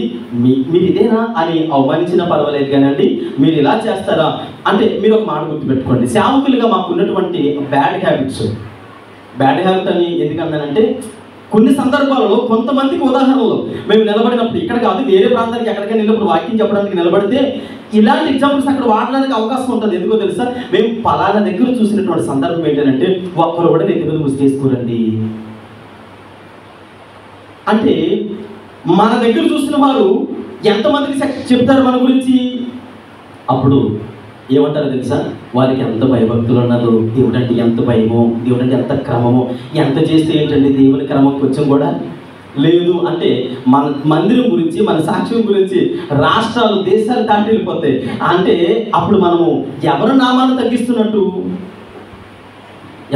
మీరు ఇదేనా అని అవమానించినా పర్వాలేదు, కానీ అండి మీరు ఇలా చేస్తారా అంటే మీరు ఒక మాట గుర్తుపెట్టుకోండి. సేవకులుగా మాకు ఉన్నటువంటి బ్యాడ్ హ్యాబిట్ అని ఎందుకన్నానంటే, కొన్ని సందర్భాలలో కొంతమందికి ఉదాహరణలు మేము నిలబడినప్పుడు, ఇక్కడ కాదు వేరే ప్రాంతానికి ఎక్కడికైనా వెళ్ళినప్పుడు వాక్యం చెప్పడానికి నిలబడితే ఇలాంటి ఎగ్జాంపుల్స్ అక్కడ వాడడానికి అవకాశం ఉంటుంది. ఎందుకో తెలుసా? మేము పలానా దగ్గర చూసినటువంటి సందర్భం ఏంటంటే, ఒక్కరు కూడా నెత్తి మీద ముసుగేసుకోరండి. అంటే మన దగ్గర చూసిన వారు ఎంతమందికి చెప్తారు మన గురించి? అప్పుడు ఏమంటారు తెలుసా? వారికి ఎంత భయభక్తులు ఉన్నారు, దేవుడంటే ఎంత భయమో, దేవుడంటే ఎంత క్రమమో, ఎంత చేస్తే ఏంటంటే దేవుని క్రమం కొంచెం కూడా లేదు అంటే మన మందిరం గురించి, మన సాక్ష్యం గురించి రాష్ట్రాలు, దేశాలు దాటి వెళ్ళిపోతాయి. అంటే అప్పుడు మనము ఎవరి నామాన్ని తగ్గిస్తున్నట్టు?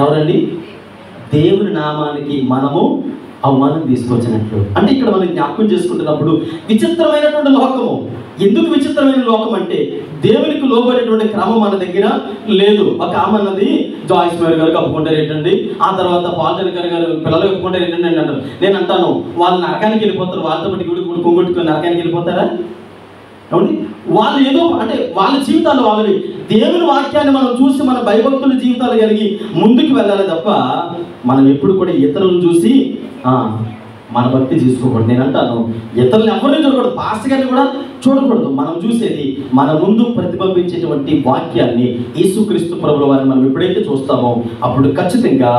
ఎవరండి? దేవుని నామానికి మనము అవమానం తీసుకొచ్చినట్లు. అంటే ఇక్కడ మనం జ్ఞాపకం చేసుకుంటున్నప్పుడు విచిత్రమైనటువంటి లోకము. ఎందుకు విచిత్రమైన లోకం అంటే, దేవునికి లోబడేటువంటి క్రమం మన దగ్గర లేదు. ఒక ఆమె అన్నది, జాయిస్ మేరీ గారు కప్పుకుంటారు ఏంటండి, ఆ తర్వాత పాల్ గారు పిల్లలు కప్పుకుంటారు ఏంటండి అని అంటారు. నేను అంటాను, వాళ్ళు నరకానికి వెళ్ళిపోతారు, వాళ్ళతో బట్టి గుడి కొంగొట్టుకుని నరకానికి వెళ్ళిపోతారా? అవునండి. వాళ్ళు ఏదో అంటే వాళ్ళ జీవితాలు వాళ్ళవి. దేవుని వాక్యాన్ని మనం చూసి మన భయభక్తుల జీవితాలు కలిగి ముందుకు వెళ్ళాలి తప్ప మనం ఎప్పుడు కూడా ఇతరులను చూసి మన భక్తి చేసుకోకూడదు. నేను అంటాను, ఇతరులను ఎవరిని చూడకూడదు, పాస్టర్ గారిని కూడా చూడకూడదు. మనం చూసేది మన ముందు ప్రతిబింబించేటువంటి వాక్యాన్ని, యేసుక్రీస్తు ప్రభుల వారిని మనం ఎప్పుడైతే చూస్తామో అప్పుడు ఖచ్చితంగా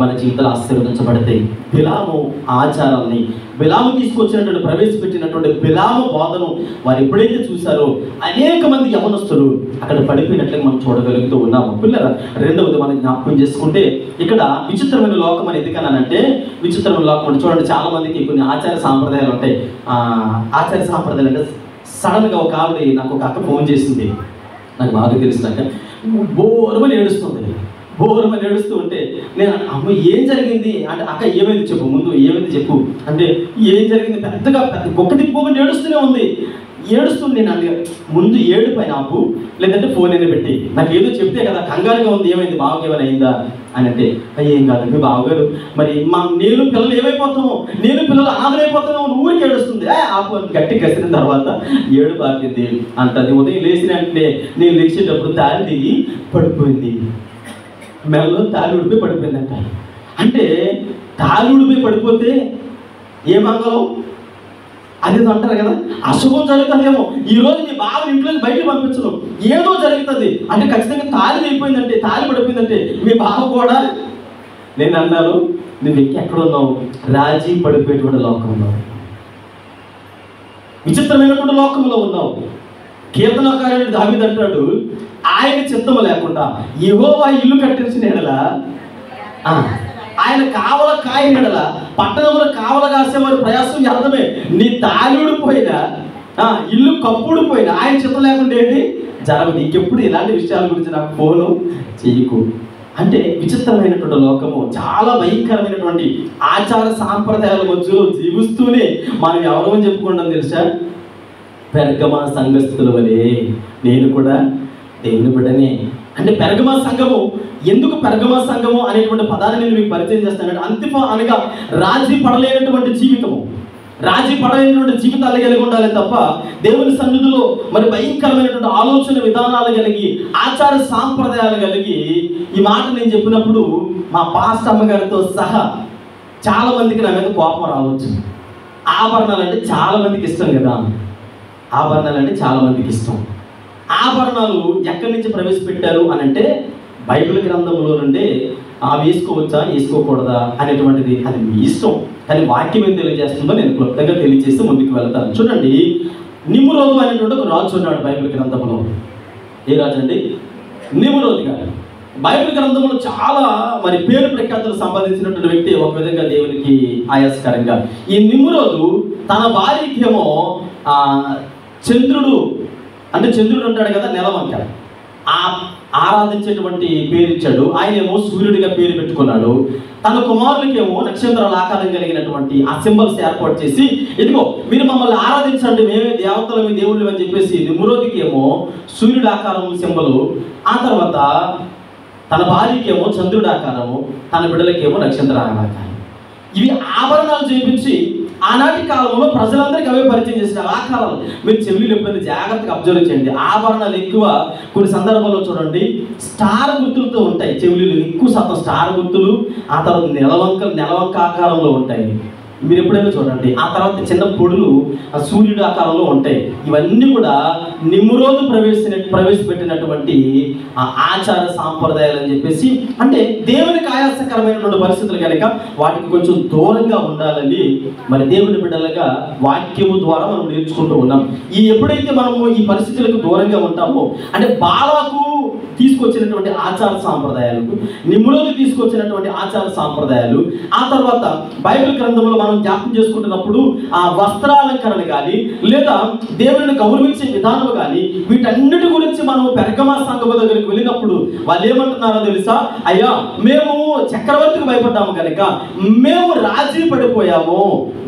మన జీవితాలు ఆశీర్వదించబడతాయి. బిలాము ఆచారాన్ని, బిలాము తీసుకొచ్చినటువంటి ప్రవేశపెట్టినటువంటి బిలాము బోధను వారు ఎప్పుడైతే చూశారో అనేక మంది యవనస్తులు అక్కడ పడిపోయినట్లుగా మనం చూడగలుగుతూ ఉన్నాము. పిల్లల రెండవది మనం జ్ఞాపకం చేసుకుంటే, ఇక్కడ విచిత్రమైన లోకం అని ఎందుకన్నానంటే, విచిత్రమైన లోకం అంటే చూడండి, చాలా మందికి కొన్ని ఆచార సాంప్రదాయాలు ఉంటాయి. ఆచార సాంప్రదాయాలు అంటే సడన్గా ఒక ఆవిడ, నాకు ఒక అక్క ఫోన్ చేసింది, నాకు బాగా తెలిసినాక బోరుమని ఏడుస్తూ ఉంటే నేను, అమ్మ ఏం జరిగింది అంటే, అక్క ఏమైంది చెప్పు, ముందు ఏమైంది చెప్పు అంటే, ఏం జరిగింది పెద్ద కుక్క తిప్పుకోకుండా ఏడుస్తూనే ఉంది. ఏడుస్తుంది. నేను ముందు ఏడుపై నాకు, లేదంటే ఫోన్ అయినా పెట్టి నాకు ఏదో చెప్తే కదా, కంగారుగా ఉంది, ఏమైంది, బావకి ఏమైనా అయిందా అని అంటే, ఏం కాదు మీ బావగారు, మరి నేను పిల్లలు ఏమైపోతామో, నేను పిల్లలు అనాథమైపోతామో ఊరికి ఏడుస్తుంది. ఆపు గట్టి కసిరిన తర్వాత ఏడు పాకింది అంటది. ఉదయం లేచిన వెంటనే నేను లేచేటప్పుడు తాళి దిగి పడిపోయింది, మెల్లో తాళి ఉడిపోయి పడిపోయిందంట. అంటే తాళి ఉడిపోయి పడిపోతే ఏ మంగళం అది అంటారు కదా, అశుభం జరుగుతుందేమో, ఈరోజు నీ బావని ఇంట్లో బయటకు పంపించను, ఏదో జరుగుతుంది అంటే ఖచ్చితంగా తాళి అయిపోయిందంటే, తాళి పడిపోయిందంటే మీ బావ కూడా. నేను అన్నాను, నువ్వు ఇంకెక్కడ ఉన్నావు? రాజీ పడిపోయేటువంటి లోకంలో, విచిత్రమైనటువంటి లోకంలో ఉన్నావు. కీర్తనకారుడు దావీదు అంటాడు, ఆయన చిత్తము లేకుండా యెహోవా ఇల్లు కట్టించిన ఎడల, ఆయన కావల కాయని ఎడల పట్టణంలో కావల కాసేవారి ప్రయాసం వ్యర్థమే. నీ తాళిడిపోయినా, ఇల్లు కప్పుడిపోయినా ఆయన చిత్తం లేకుండా ఏంటి జరగదు. ఇంకెప్పుడు ఇలాంటి విషయాల గురించి నాకు ఫోను చేయకు. అంటే విచిత్రమైనటువంటి లోకము, చాలా భయంకరమైనటువంటి ఆచార సాంప్రదాయాల మధ్యలో జీవిస్తూనే మనం ఎవరో చెప్పుకుంటాం తెలుసా? పెర్గమా సంఘస్థుల వలె నేను కూడా దేవుని బిడ్డనే. అంటే పెర్గమా సంఘము, ఎందుకు పెర్గమా సంఘము అనేటువంటి పదాన్ని నేను మీకు పరిచయం చేస్తానంటే, అంతిమ అనగా రాజీ పడలేనటువంటి జీవితము, రాజీ పడలేనటువంటి జీవితాలు కలిగి ఉండాలి తప్ప దేవుని సన్నిధిలో మరి భయంకరమైనటువంటి ఆలోచన విధానాలు కలిగి, ఆచార సాంప్రదాయాలు కలిగి. ఈ మాట నేను చెప్పినప్పుడు మా పాస్టర్ అమ్మగారితో సహా చాలా మందికి నా మీద కోపం రావచ్చు. ఆభరణాలు అంటే చాలా మందికి ఇష్టం కదా, ఆభరణాలు అంటే చాలా మందికి ఇష్టం. ఆభరణాలు ఎక్కడి నుంచి ప్రవేశపెట్టారు అని అంటే, బైబిల్ గ్రంథంలో నుండే వేసుకోవచ్చా వేసుకోకూడదా అనేటువంటిది అది మీ ఇష్టం. కానీ వాక్యం ఏం తెలియజేస్తుందో నేను క్లుప్తంగా తెలియజేసి ముందుకు వెళ్తాను. చూడండి, నిమ్రోదు అనేటువంటి ఒక రాజు ఉన్నాడు బైబిల్ గ్రంథంలో. ఏ రాజు అండి? నిమ్రోదు గారు. బైబిల్ గ్రంథంలో చాలా మరి పేరు ప్రఖ్యాతులు సంపాదించినటువంటి వ్యక్తి, ఒక విధంగా దేవునికి ఆయాస్కరంగా. ఈ నిమ్రోదు తన భార్యకేమో చంద్రుడు ఉంటాడు కదా, నెలవంక, ఆరాధించేటువంటి పేరు ఇచ్చాడు. ఆయనేమో సూర్యుడిగా పేరు పెట్టుకున్నాడు. తన కుమారులకేమో నక్షత్రాల ఆకారం కలిగినటువంటి ఆ సింబల్స్ ఏర్పాటు చేసి, ఇదిగో మీరు మమ్మల్ని ఆరాధించండి, మేమే దేవతలు, మీ దేవుళ్ళు అని చెప్పేసి నిమ్రోదికి ఏమో సూర్యుడి ఆకారం సింబలు, ఆ తర్వాత తన భార్యకేమో చంద్రుడి ఆకారము, తన బిడ్డలకేమో నక్షత్ర ఆకారం. ఇవి ఆభరణాలు చేయించి ఆనాటి కాలంలో ప్రజలందరికీ అవే పరిచయం చేసిన ఆకారాలు. మీరు చెవులు ఎప్పుడైనా జాగ్రత్తగా అబ్జర్వ్ చేయండి. ఆభరణాలు ఎక్కువ కొన్ని సందర్భాల్లో చూడండి స్టార్ గుర్తులతో ఉంటాయి. చెవులు ఎక్కువ శాతం స్టార్ గుర్తులు, ఆ తర్వాత నెలవంక ఆకారంలో ఉంటాయి. మీరు ఎప్పుడైనా చూడండి. ఆ తర్వాత చిన్న పొడులు సూర్యుడి ఆకారంలో ఉంటాయి. ఇవన్నీ కూడా నిమ్రోదు ప్రవేశపెట్టినటువంటి ఆచార సాంప్రదాయాలు అని చెప్పేసి, అంటే దేవునికి ఆయాసకరమైనటువంటి పరిస్థితులు కనుక వాటికి కొంచెం దూరంగా ఉండాలని మరి దేవుని బిడ్డలుగా వాక్యము ద్వారా మనం నేర్చుకుంటూ ఉన్నాం. ఎప్పుడైతే మనము ఈ పరిస్థితులకు దూరంగా ఉంటామో, అంటే బాలాకు తీసుకొచ్చినటువంటి ఆచార సాంప్రదాయాలకు, నిమ్రోదు తీసుకొచ్చినటువంటి ఆచార సాంప్రదాయాలు, ఆ తర్వాత బైబిల్ గ్రంథంలో మనం జ్ఞాపకం చేసుకుంటున్నప్పుడు ఆ వస్త్రాలంకరణ కానీ లేదా దేవుని గౌరవించే విధానం కానీ, వీటన్నిటి గురించి మనం పెర్గమా సంఘము దగ్గరికి వెళ్ళినప్పుడు వాళ్ళు ఏమంటున్నారో తెలుసా? అయ్యా, మేము చక్రవర్తికి భయపడ్డాము కనుక మేము రాజీ పడిపోయాము,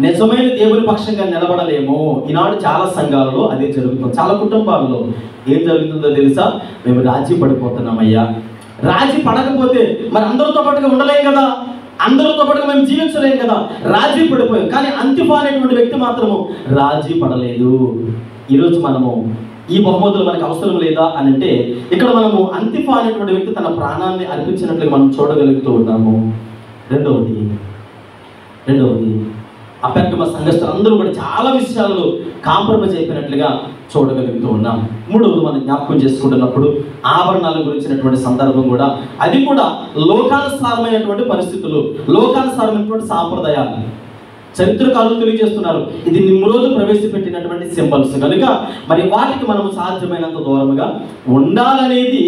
నిజమైన దేవుని పక్షంగా నిలబడలేము. ఈనాడు చాలా సంఘాలలో అదే జరుగుతుంది. చాలా కుటుంబాల్లో ఏం జరుగుతుందో తెలుసా? మేము రాజీ పడిపోతున్నామయ్యా. రాజీ పడకపోతే మరి అందరితో పాటుగా ఉండలేం కదా, అందరితో పాటుగా మేము జీవించలేం కదా, రాజీ పడిపోయాం. కానీ అంతిఫా అనేటువంటి వ్యక్తి మాత్రము రాజీ పడలేదు. ఈరోజు మనము ఈ బహుమతులు మనకు అవసరం లేదా అని అంటే, ఇక్కడ మనము అంతిఫా అనేటువంటి వ్యక్తి తన ప్రాణాన్ని అర్పించినట్లుగా మనం చూడగలుగుతూ ఉన్నాము. రెండవది ఆ పెర్గమ సంఘస్థులు అందరూ కూడా చాలా విషయాల్లో కాంప్రమైజ్ అయిపోయినట్లుగా చూడగలుగుతూ ఉన్నాం. మూడవది మనం జ్ఞాపకం చేసుకుంటున్నప్పుడు ఆభరణాల గురించినటువంటి సందర్భం కూడా, అది కూడా లోకానుసారమైనటువంటి పరిస్థితులు, లోకానుసారమైనటువంటి సాంప్రదాయాలు. చరిత్రకారులు తెలియజేస్తున్నారు ఇది నిమ్రోదు ప్రవేశపెట్టినటువంటి సింబల్స్ కనుక మరి వాటికి మనము సాధ్యమైనంత దూరముగా ఉండాలనేది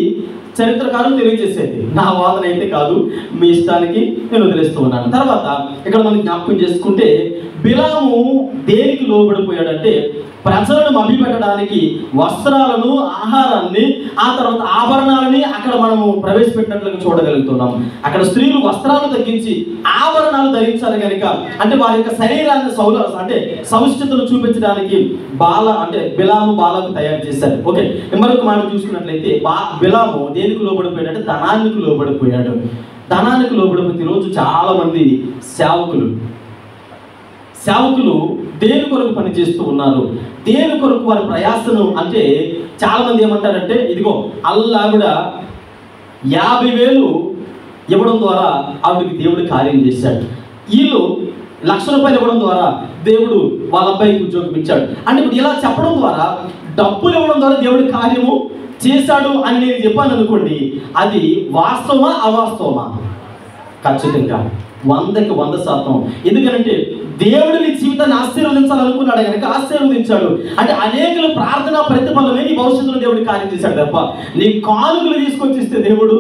చరిత్రకారులు తెలియజేసేది. నా వాదన అయితే కాదు, మీ ఇష్టానికి నేను వదిలేస్తూ ఉన్నాను. తర్వాత ఇక్కడ మనం జ్ఞాపకం చేసుకుంటే, బిలాము దేనికి లోబడిపోయాడంటే ప్రజలను మభ్యపెట్టడానికి వస్త్రాలను, ఆహారాన్ని, ఆ తర్వాత ఆభరణాలని అక్కడ మనము ప్రవేశపెట్టినట్లుగా చూడగలుగుతున్నాం. అక్కడ స్త్రీలు వస్త్రాలు తగ్గించి ఆభరణాలు ధరించాలి కనుక, అంటే వారి యొక్క శరీరాన్ని సవిష్ఠతను చూపించడానికి బిలాము బాలకు తయారు చేశారు. ఓకే, మరొక మాట చూసుకున్నట్లయితే బిలాము దేనికి లోబడిపోయాడంటే ధనానికి లోబడిపోయాడు. ధనానికి లోబడిపోతే ఈరోజు చాలా మంది సేవకులు దేని కొరకు పనిచేస్తూ ఉన్నారు, దేని కొరకు వారి ప్రయాసను, అంటే చాలా మంది ఏమంటారంటే, ఇదిగో ఆవిడ 50,000 ఇవ్వడం ద్వారా ఆవిడకి దేవుడు కార్యం చేశాడు, వీళ్ళు ₹1,00,000 ఇవ్వడం ద్వారా దేవుడు వాళ్ళ అబ్బాయికి ఉద్యోగం ఇచ్చాడు అంటే ఇప్పుడు ఇలా చెప్పడం ద్వారా, డబ్బులు ఇవ్వడం ద్వారా దేవుడి కార్యము చేశాడు అని నేను చెప్పాను అనుకోండి, అది వాస్తవమా అవాస్తవమా? ఖచ్చితంగా 100కి 100%. ఎందుకంటే దేవుడు నీ జీవితాన్ని ఆశీర్వదించాలనుకున్నాడు కనుక ఆశీర్వదించాడు. అంటే అనేకుల ప్రార్థన ప్రతిఫలమే నీ భవిష్యత్తులో దేవుడు కార్యం చేశాడు తప్ప నీ కానుకలు తీసుకొచ్చి ఇస్తే దేవుడు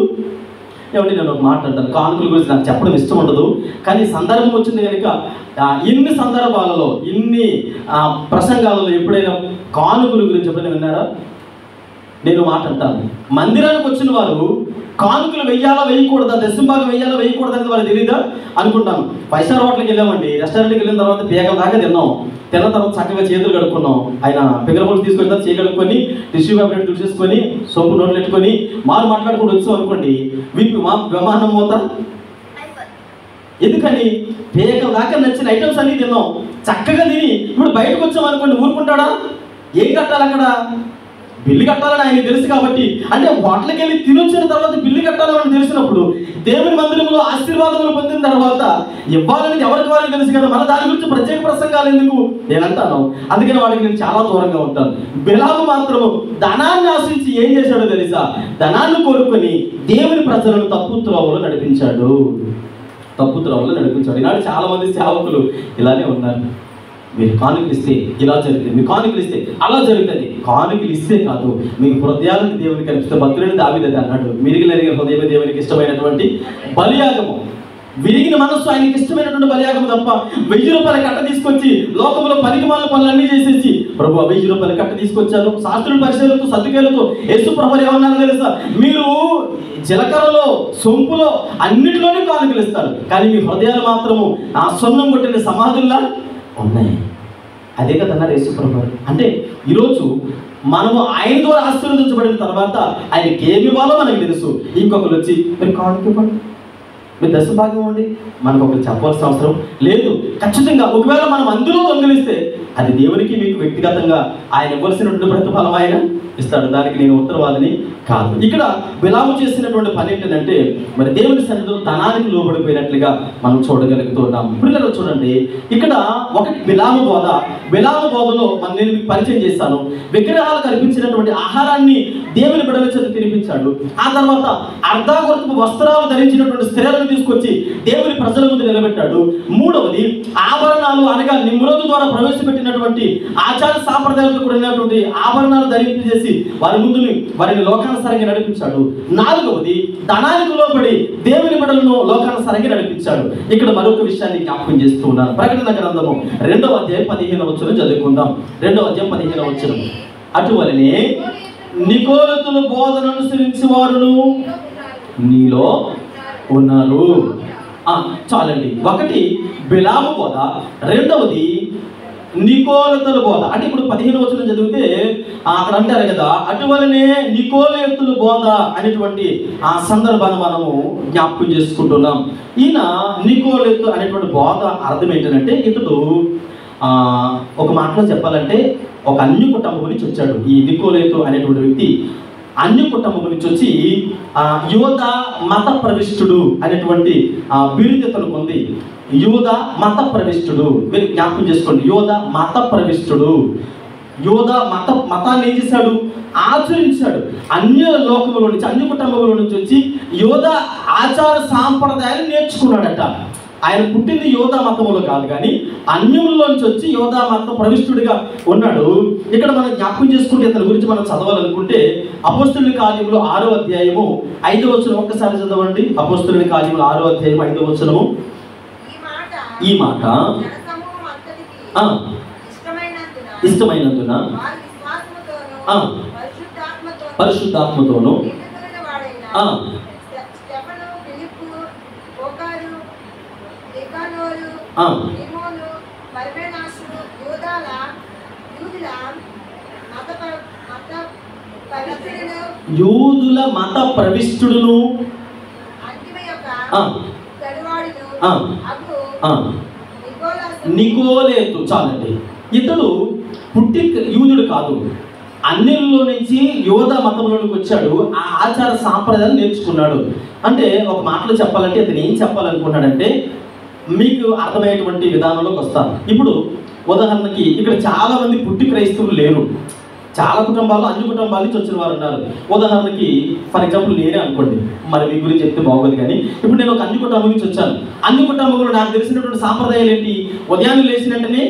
నేను ఒక మాట అంటాను, కానుకల గురించి నాకు చెప్పడం ఇష్టం ఉండదు, కానీ సందర్భం వచ్చింది కనుక ఇన్ని సందర్భాలలో, ఇన్ని ప్రసంగాలలో ఎప్పుడైనా కానుకల గురించి ఎప్పుడైనా విన్నారా? నేను మాట అంటాను, మందిరానికి వచ్చిన వారు కానుకలు వెయ్యాలా వేయకూడదా, దశంభాగం వెయ్యాలా వేయకూడదు అనేది వాళ్ళు తెలియదా అనుకుంటాను. 5 స్టార్ హోటల్కి వెళ్ళామండి, రెస్టారెంట్కి వెళ్ళిన తర్వాత పేగల దాకా తిన్న తర్వాత చక్కగా చేతులు కడుక్కున్నాం. ఆయన ఫింగర్ బోల్స్ తీసుకొని చేయి కడుక్కొని టిష్యూ పేపర్ తుడిచేసుకొని సోపు నోట్లు పెట్టుకొని మాట్లాడుకుంటూ వచ్చాం అనుకోండి, విమానం మోత. ఎందుకని పేగల దాకా నచ్చిన ఐటమ్స్ అన్నీ తిన్నాం, చక్కగా తిని ఇప్పుడు బయటకు వచ్చాం అనుకోండి, ఊరుకుంటాడా? ఏం కట్టాలి అక్కడ? బిల్లు కట్టాలని ఆయనకి తెలుసు కాబట్టి, అంటే హోటల్కి వెళ్ళి తినొచ్చిన తర్వాత బిల్లు కట్టాలని తెలిసినప్పుడు దేవుని మందిరంలో ఆశీర్వాదములు పొందిన తర్వాత ఇవ్వాలని ఎవరికి వారికి తెలుసు కదా, మన దాని గురించి ప్రత్యేక ప్రసంగాలు ఎందుకు నేను అంటాను. అందుకని వాడికి నేను చాలా దూరంగా ఉంటాను. బిలాము మాత్రము ధనాన్ని ఆశించి ఏం చేశాడో తెలుసా? ధనాన్ని కోరుకొని దేవుని ప్రజలను తప్పు త్రోవలో నడిపించాడు. ఈనాడు చాలా మంది సేవకులు ఇలానే ఉన్నారు. మీరు కానుకలు ఇస్తే ఇలా జరుగుతుంది, మీరు కానుకలు ఇస్తే అలా జరుగుతుంది. కానుకలు ఇస్తే కాదు, మీకు హృదయాలను దేవునికి అర్పిస్తే భద్రుని దావీదు అన్నాడు, మిరిగిన హృదయం దేవునికి ఇష్టమైనటువంటి బలియాగము. విరిగిన మనస్సు ఆయనకి ఇష్టమైనటువంటి బలియాగము తప్ప 1000 రూపాయల కట్ట తీసుకొచ్చి లోకంలో పనికిమాల పనులన్నీ చేసేసి ప్రభు 1000 రూపాయల కట్ట తీసుకొచ్చాను, శాస్త్రుల పరిచయాలతో సర్దుకేలతో యేసు ప్రభు ఏమన్నారు తెలుసా? మీరు జీలకర్రలో సొంపులో అన్నిటిలోనే కానుకలు ఇస్తారు, కానీ మీ హృదయాలు మాత్రము ఆ స్వర్ణం కొట్టిన సమాధుల్లా ఉన్నాయి. అదే కదన్నారు యేసు ప్రభు. అంటే ఈరోజు మనము ఆయన ద్వారా ఆశీర్వదించబడిన తర్వాత ఆయనకి ఏమి ఇవ్వాలో మనకు తెలుసు. ఇంకొకరు వచ్చి మీరు కానుక ఇవ్వండి, మీరు దశభాగం ఇవ్వండి, మనకు ఒకరు చెప్పాల్సిన అవసరం లేదు. ఖచ్చితంగా ఒకవేళ మనం అందులో దొంగిలిస్తే అది దేవునికి మీకు వ్యక్తిగతంగా ఆయన ఇవ్వాల్సినటువంటి ప్రతిఫలం ఆయన ఇస్తాడు. దానికి నేను ఉత్తరవాదిని కాదు. ఇక్కడ బిలాము చేసినటువంటి పని ఏంటంటే, మరి దేవుని సన్నిధిలో ధనానికి లోబడిపోయినట్లుగా మనం చూడగలుగుతున్నాం. పిల్లలు చూడండి, ఇక్కడ ఒకటి బిలాము బోధలో నేను మీకు పరిచయం చేస్తాను. విగ్రహాలు కల్పించినటువంటి ఆహారాన్ని దేవుని బిడ్డల చేత తినిపించాడు. ఆ తర్వాత అర్ధాకృతపు వస్త్రాలు ధరించినటువంటి స్త్రీలను తీసుకొచ్చి దేవుని ప్రజల ముందు నిలబెట్టాడు. మూడవది ఆభరణాలు, అనగా నిమ్రోదు ద్వారా ప్రవేశపెట్టినటువంటి ఆచార సాంప్రదాయాలతో కూడినటువంటి ఆభరణాలు ధరింపజేసి వారిని లోకానుసారంగా నడిపించాడు. నాలుగవది ధనానికి లోబడి దేవుని బిడ్డలను లోకానుసారంగా నడిపించాడు. ఇక్కడ మరొక విషయాన్ని జ్ఞాపకం చేస్తూ ఉన్నాను. ప్రకటన గ్రంథము 2వ అధ్యాయం 15వ వచనం చదువుకుందాం. 2వ అధ్యాయం 15వ వచనం. అటువలనే నికోలతుల బోధన అనుసరించి వారును నీలో ఉన్నారు. చాలండి. ఒకటి బిలాము బోధ, రెండవది నికోలతుల బోధ. అంటే ఇప్పుడు 15వ వచనం చదివితే అక్కడ అంటారు కదా, అటువలనే నికోలతుల బోధ అనేటువంటి ఆ సందర్భాన్ని మనము జ్ఞాపకం చేసుకుంటున్నాం. ఈయన నికోలతు అనేటువంటి బోధ అర్థం ఏంటంటే, ఇతడు ఒక మాటలో చెప్పాలంటే ఒక అన్య కుటుంబం నుంచి వచ్చాడు. ఈ నికోలతు అనేటువంటి వ్యక్తి అన్య కుటుంబం నుంచి వచ్చి యోధ మత ప్రవిష్టుడు అనేటువంటి బిరుదతను పొంది, యోధ మత ప్రవిష్టుడు, మీరు జ్ఞాపకం చేసుకోండి, యోధ మత ప్రవిష్టుడు. యోధ మతాన్ని ఏం చేశాడు? ఆచరించాడు. అన్య లోకముల నుంచి, అన్య కుటుంబంలో నుంచి వచ్చి యోధ ఆచార సాంప్రదాయాలు నేర్చుకున్నాడట. ఆయన పుట్టింది యోధా మతములో కాదు, కానీ అన్యముల్లోంచి వచ్చి యోధా మత ప్రవిష్టుడిగా ఉన్నాడు. ఇక్కడ మనం జ్ఞాపకం చేసుకుంటే ఇతని గురించి మనం చదవాలనుకుంటే అపోస్తలుల కార్యములు 6వ అధ్యాయము 5వ వచనం ఒక్కసారి చదవండి. అపోస్తలుల కార్యములు 6వ అధ్యాయం 5వ వచనము. ఈ మాట ఇష్టమైనందున పరిశుద్ధాత్మతోను యూదుల మత ప్రవిష్టుడును నికోలేతు. చాలండి. ఇతడు పుట్టి యూదుడు కాదు, అన్యుల్లో నుంచి యోధ మతంలోనికి వచ్చాడు. ఆ ఆచార సాంప్రదాయాలు నేర్చుకున్నాడు. అంటే ఒక మాటలో చెప్పాలంటే ఇతను ఏం చెప్పాలనుకున్నాడంటే, మీకు అర్థమయ్యేటువంటి విధానంలోకి వస్తాను. ఇప్పుడు ఉదాహరణకి ఇక్కడ చాలా మంది పుట్టి క్రైస్తవులు లేరు. చాలా కుటుంబాల్లో అన్ని కుటుంబాల నుంచి వచ్చిన వారు ఉన్నారు. ఉదాహరణకి ఫర్ ఎగ్జాంపుల్ నేనే అనుకోండి, మరి మీ గురించి చెప్తే బాగోదు, కానీ ఇప్పుడు నేను ఒక అన్ని కుటుంబం నుంచి వచ్చాను. అన్ని కుటుంబంలో నాకు తెలిసినటువంటి సాంప్రదాయాలు ఏంటి? ఉదయాన్నే లేచిన వెంటనే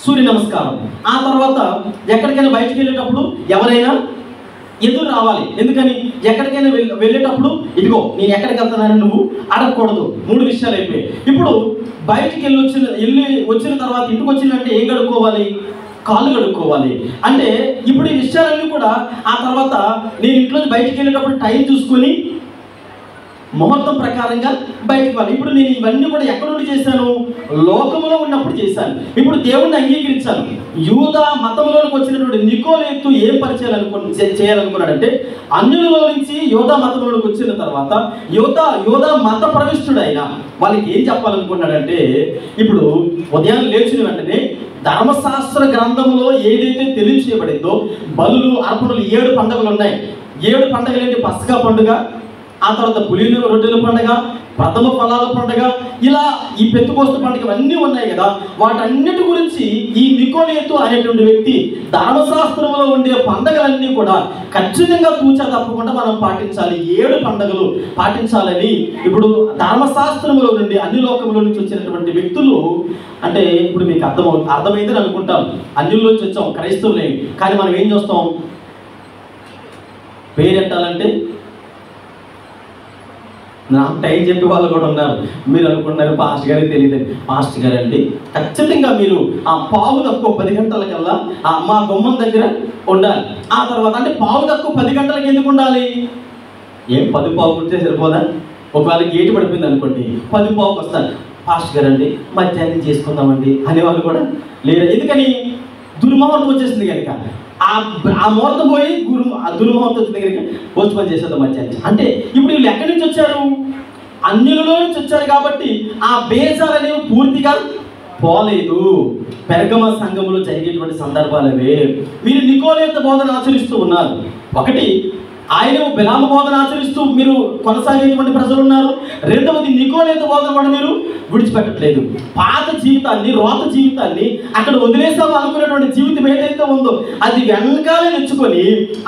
సూర్య నమస్కారం, ఆ తర్వాత ఎక్కడికైనా బయటికి వెళ్ళేటప్పుడు ఎవరైనా ఎదురు రావాలి. ఎందుకని? ఎక్కడికైనా వెళ్ళేటప్పుడు ఇదిగో నేను ఎక్కడికి వెళ్తున్నానని నువ్వు అడగకూడదు. 3 విషయాలు అయిపోయాయి. ఇప్పుడు బయటికి వెళ్ళి వచ్చిన తర్వాత ఇంటికి వచ్చిందంటే ఏం కడుక్కోవాలి? కాళ్ళు కడుక్కోవాలి. అంటే ఇప్పుడు ఈ విషయాలన్నీ కూడా ఆ తర్వాత నేను ఇంట్లో బయటికి వెళ్ళేటప్పుడు టైం చూసుకొని ముహూర్తం ప్రకారంగా బయటకు వెళ్ళాలి. ఇప్పుడు నేను ఇవన్నీ కూడా ఎక్కడ నుండి చేశాను? లోకములో ఉన్నప్పుడు చేశాను, ఇప్పుడు దేవుణ్ణి అంగీకరించాను. యూదా మతంలోకి వచ్చినటువంటి నికోలేతు ఏం చేయాలనుకున్నాడంటే, అన్యులలో నుంచి యూదా మతంలోకి వచ్చిన తర్వాత యూదా మత ప్రవిష్టుడైన వాళ్ళకి ఏం చెప్పాలనుకున్నాడంటే, ఇప్పుడు ఉదయం లేచిన వెంటనే ధర్మశాస్త్ర గ్రంథంలో ఏదైతే తెలియచేయబడిందో, బలులు అర్పణలు 7 పండుగలు ఉన్నాయి. 7 పండుగలు ఏంటి? పస్కా పండుగ, ఆ తర్వాత పులిన రొట్టెల పండుగ, ప్రథమ ఫలాల పండుగ, ఇలా ఈ పెంతెకోస్తు పండుగ అన్నీ ఉన్నాయి కదా. వాటన్నిటి గురించి ఈ నికోలేతు అనేటువంటి వ్యక్తి ధర్మశాస్త్రంలో ఉండే పండుగలన్నీ కూడా ఖచ్చితంగా తూచా తప్పకుండా మనం పాటించాలి, 7 పండుగలు పాటించాలని ఇప్పుడు ధర్మశాస్త్రంలో నుండి అన్ని లోకంలో నుంచి వచ్చినటువంటి వ్యక్తులు, అంటే ఇప్పుడు మీకు అర్థమైందని అనుకుంటాం, అన్యుల్లోంచి వచ్చాం, క్రైస్తవులే. కానీ మనం ఏం చేస్తాం? పేరెట్టాలంటే నాకు టైం చెప్పే వాళ్ళు కూడా ఉన్నారు. మీరు అనుకుంటున్నారు పాస్టర్ గారికి తెలియదు. పాస్టర్ గారు అండి, ఖచ్చితంగా మీరు ఆ పావు తక్కువ 10 గంటలకల్లా మా గుమ్మం దగ్గర ఉండాలి. ఆ తర్వాత అంటే పావు తక్కువ 10 గంటలకి ఎందుకు ఉండాలి? ఏం 10 పావు ఉంటే సరిపోదా? ఒకవేళ గేటు పడిపోయింది అనుకోండి, 10 పావుకి వస్తారు. పాస్టర్ గారు అండి, మధ్యాహ్నం చేసుకుందామండి అనేవాళ్ళు కూడా లేరు. ఎందుకని? దుర్ముహూర్తం వచ్చేసింది కనుక. ఆ ముహూర్తం పోయి దుర్ముహూర్తం వచ్చింది కనుక పోస్ట్ పని చేసేద్దాం మధ్యాహ్నం. అంటే ఇప్పుడు వీళ్ళు ఎక్కడి నుంచి వచ్చారు? అన్యులలో నుంచి వచ్చారు కాబట్టి ఆ బేజాలు అనేవి పూర్తిగా పోలేదు. పెర్గమ సంఘములో జరిగేటువంటి సందర్భాలవే. మీరు నికోలేతు బోధన ఆచరిస్తూ ఉన్నారు. ఒకటి, ఆయన బిలాము బోధన ఆచరిస్తూ మీరు కొనసాగేటువంటి ప్రజలు ఉన్నారు. రెండవది, నికోలేతు బోధన కూడా మీరు విడిచిపెట్టట్లేదు. పాత జీవితాన్ని, రోత జీవితాన్ని అక్కడ వదిలేసాము అనుకునేటువంటి జీవితం ఏదైతే ఉందో అది వెనకాలే తెచ్చుకొని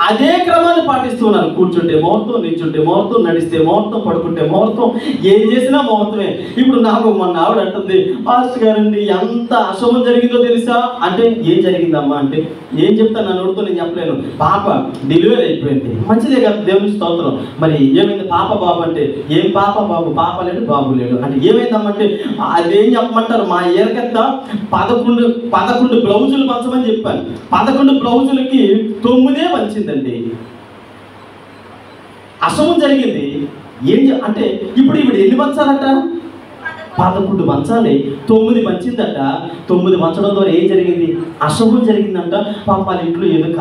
అదే క్రమాన్ని పాటిస్తూ ఉన్నారు. కూర్చుంటే ముహూర్తం, నిల్చుంటే ముహూర్తం, నడిస్తే ముహూర్తం, పడుకుంటే ముహూర్తం, ఏం చేసినా ముహూర్తమే. ఇప్పుడు నాకు మొన్న ఆవిడ అంటుంది, పాస్టర్ గారండి ఎంత అశుభం జరిగిందో తెలుసా అంటే, ఏం జరిగిందమ్మా అంటే, ఏం చెప్తాను నా నోటితో నేను చెప్పలేను. పాప డెలివరీ అయిపోయింది. మంచిదే కదా, దేవుని స్తోత్రం. మరి ఏమైంది? పాప బాబు అంటే, ఏం పాప బాబు? పాప లేడు బాబు లేడు అంటే ఏమైందమ్మంటే, అదేం చెప్పమంటారు, మా ఏరకత్త 11 బ్లౌజులు పంచమని చెప్పాను. 11 బ్లౌజులకి 9 పంచిందండి. అశుభం జరిగింది. అంటే ఇప్పుడు ఎన్ని పంచాలట? 11 పంచాలి. 9 పంచిందట. 9 పంచడం ద్వారా ఏం జరిగింది? అశుభం జరిగిందంట. పాప వాళ్ళ ఇంట్లో ఎదుక.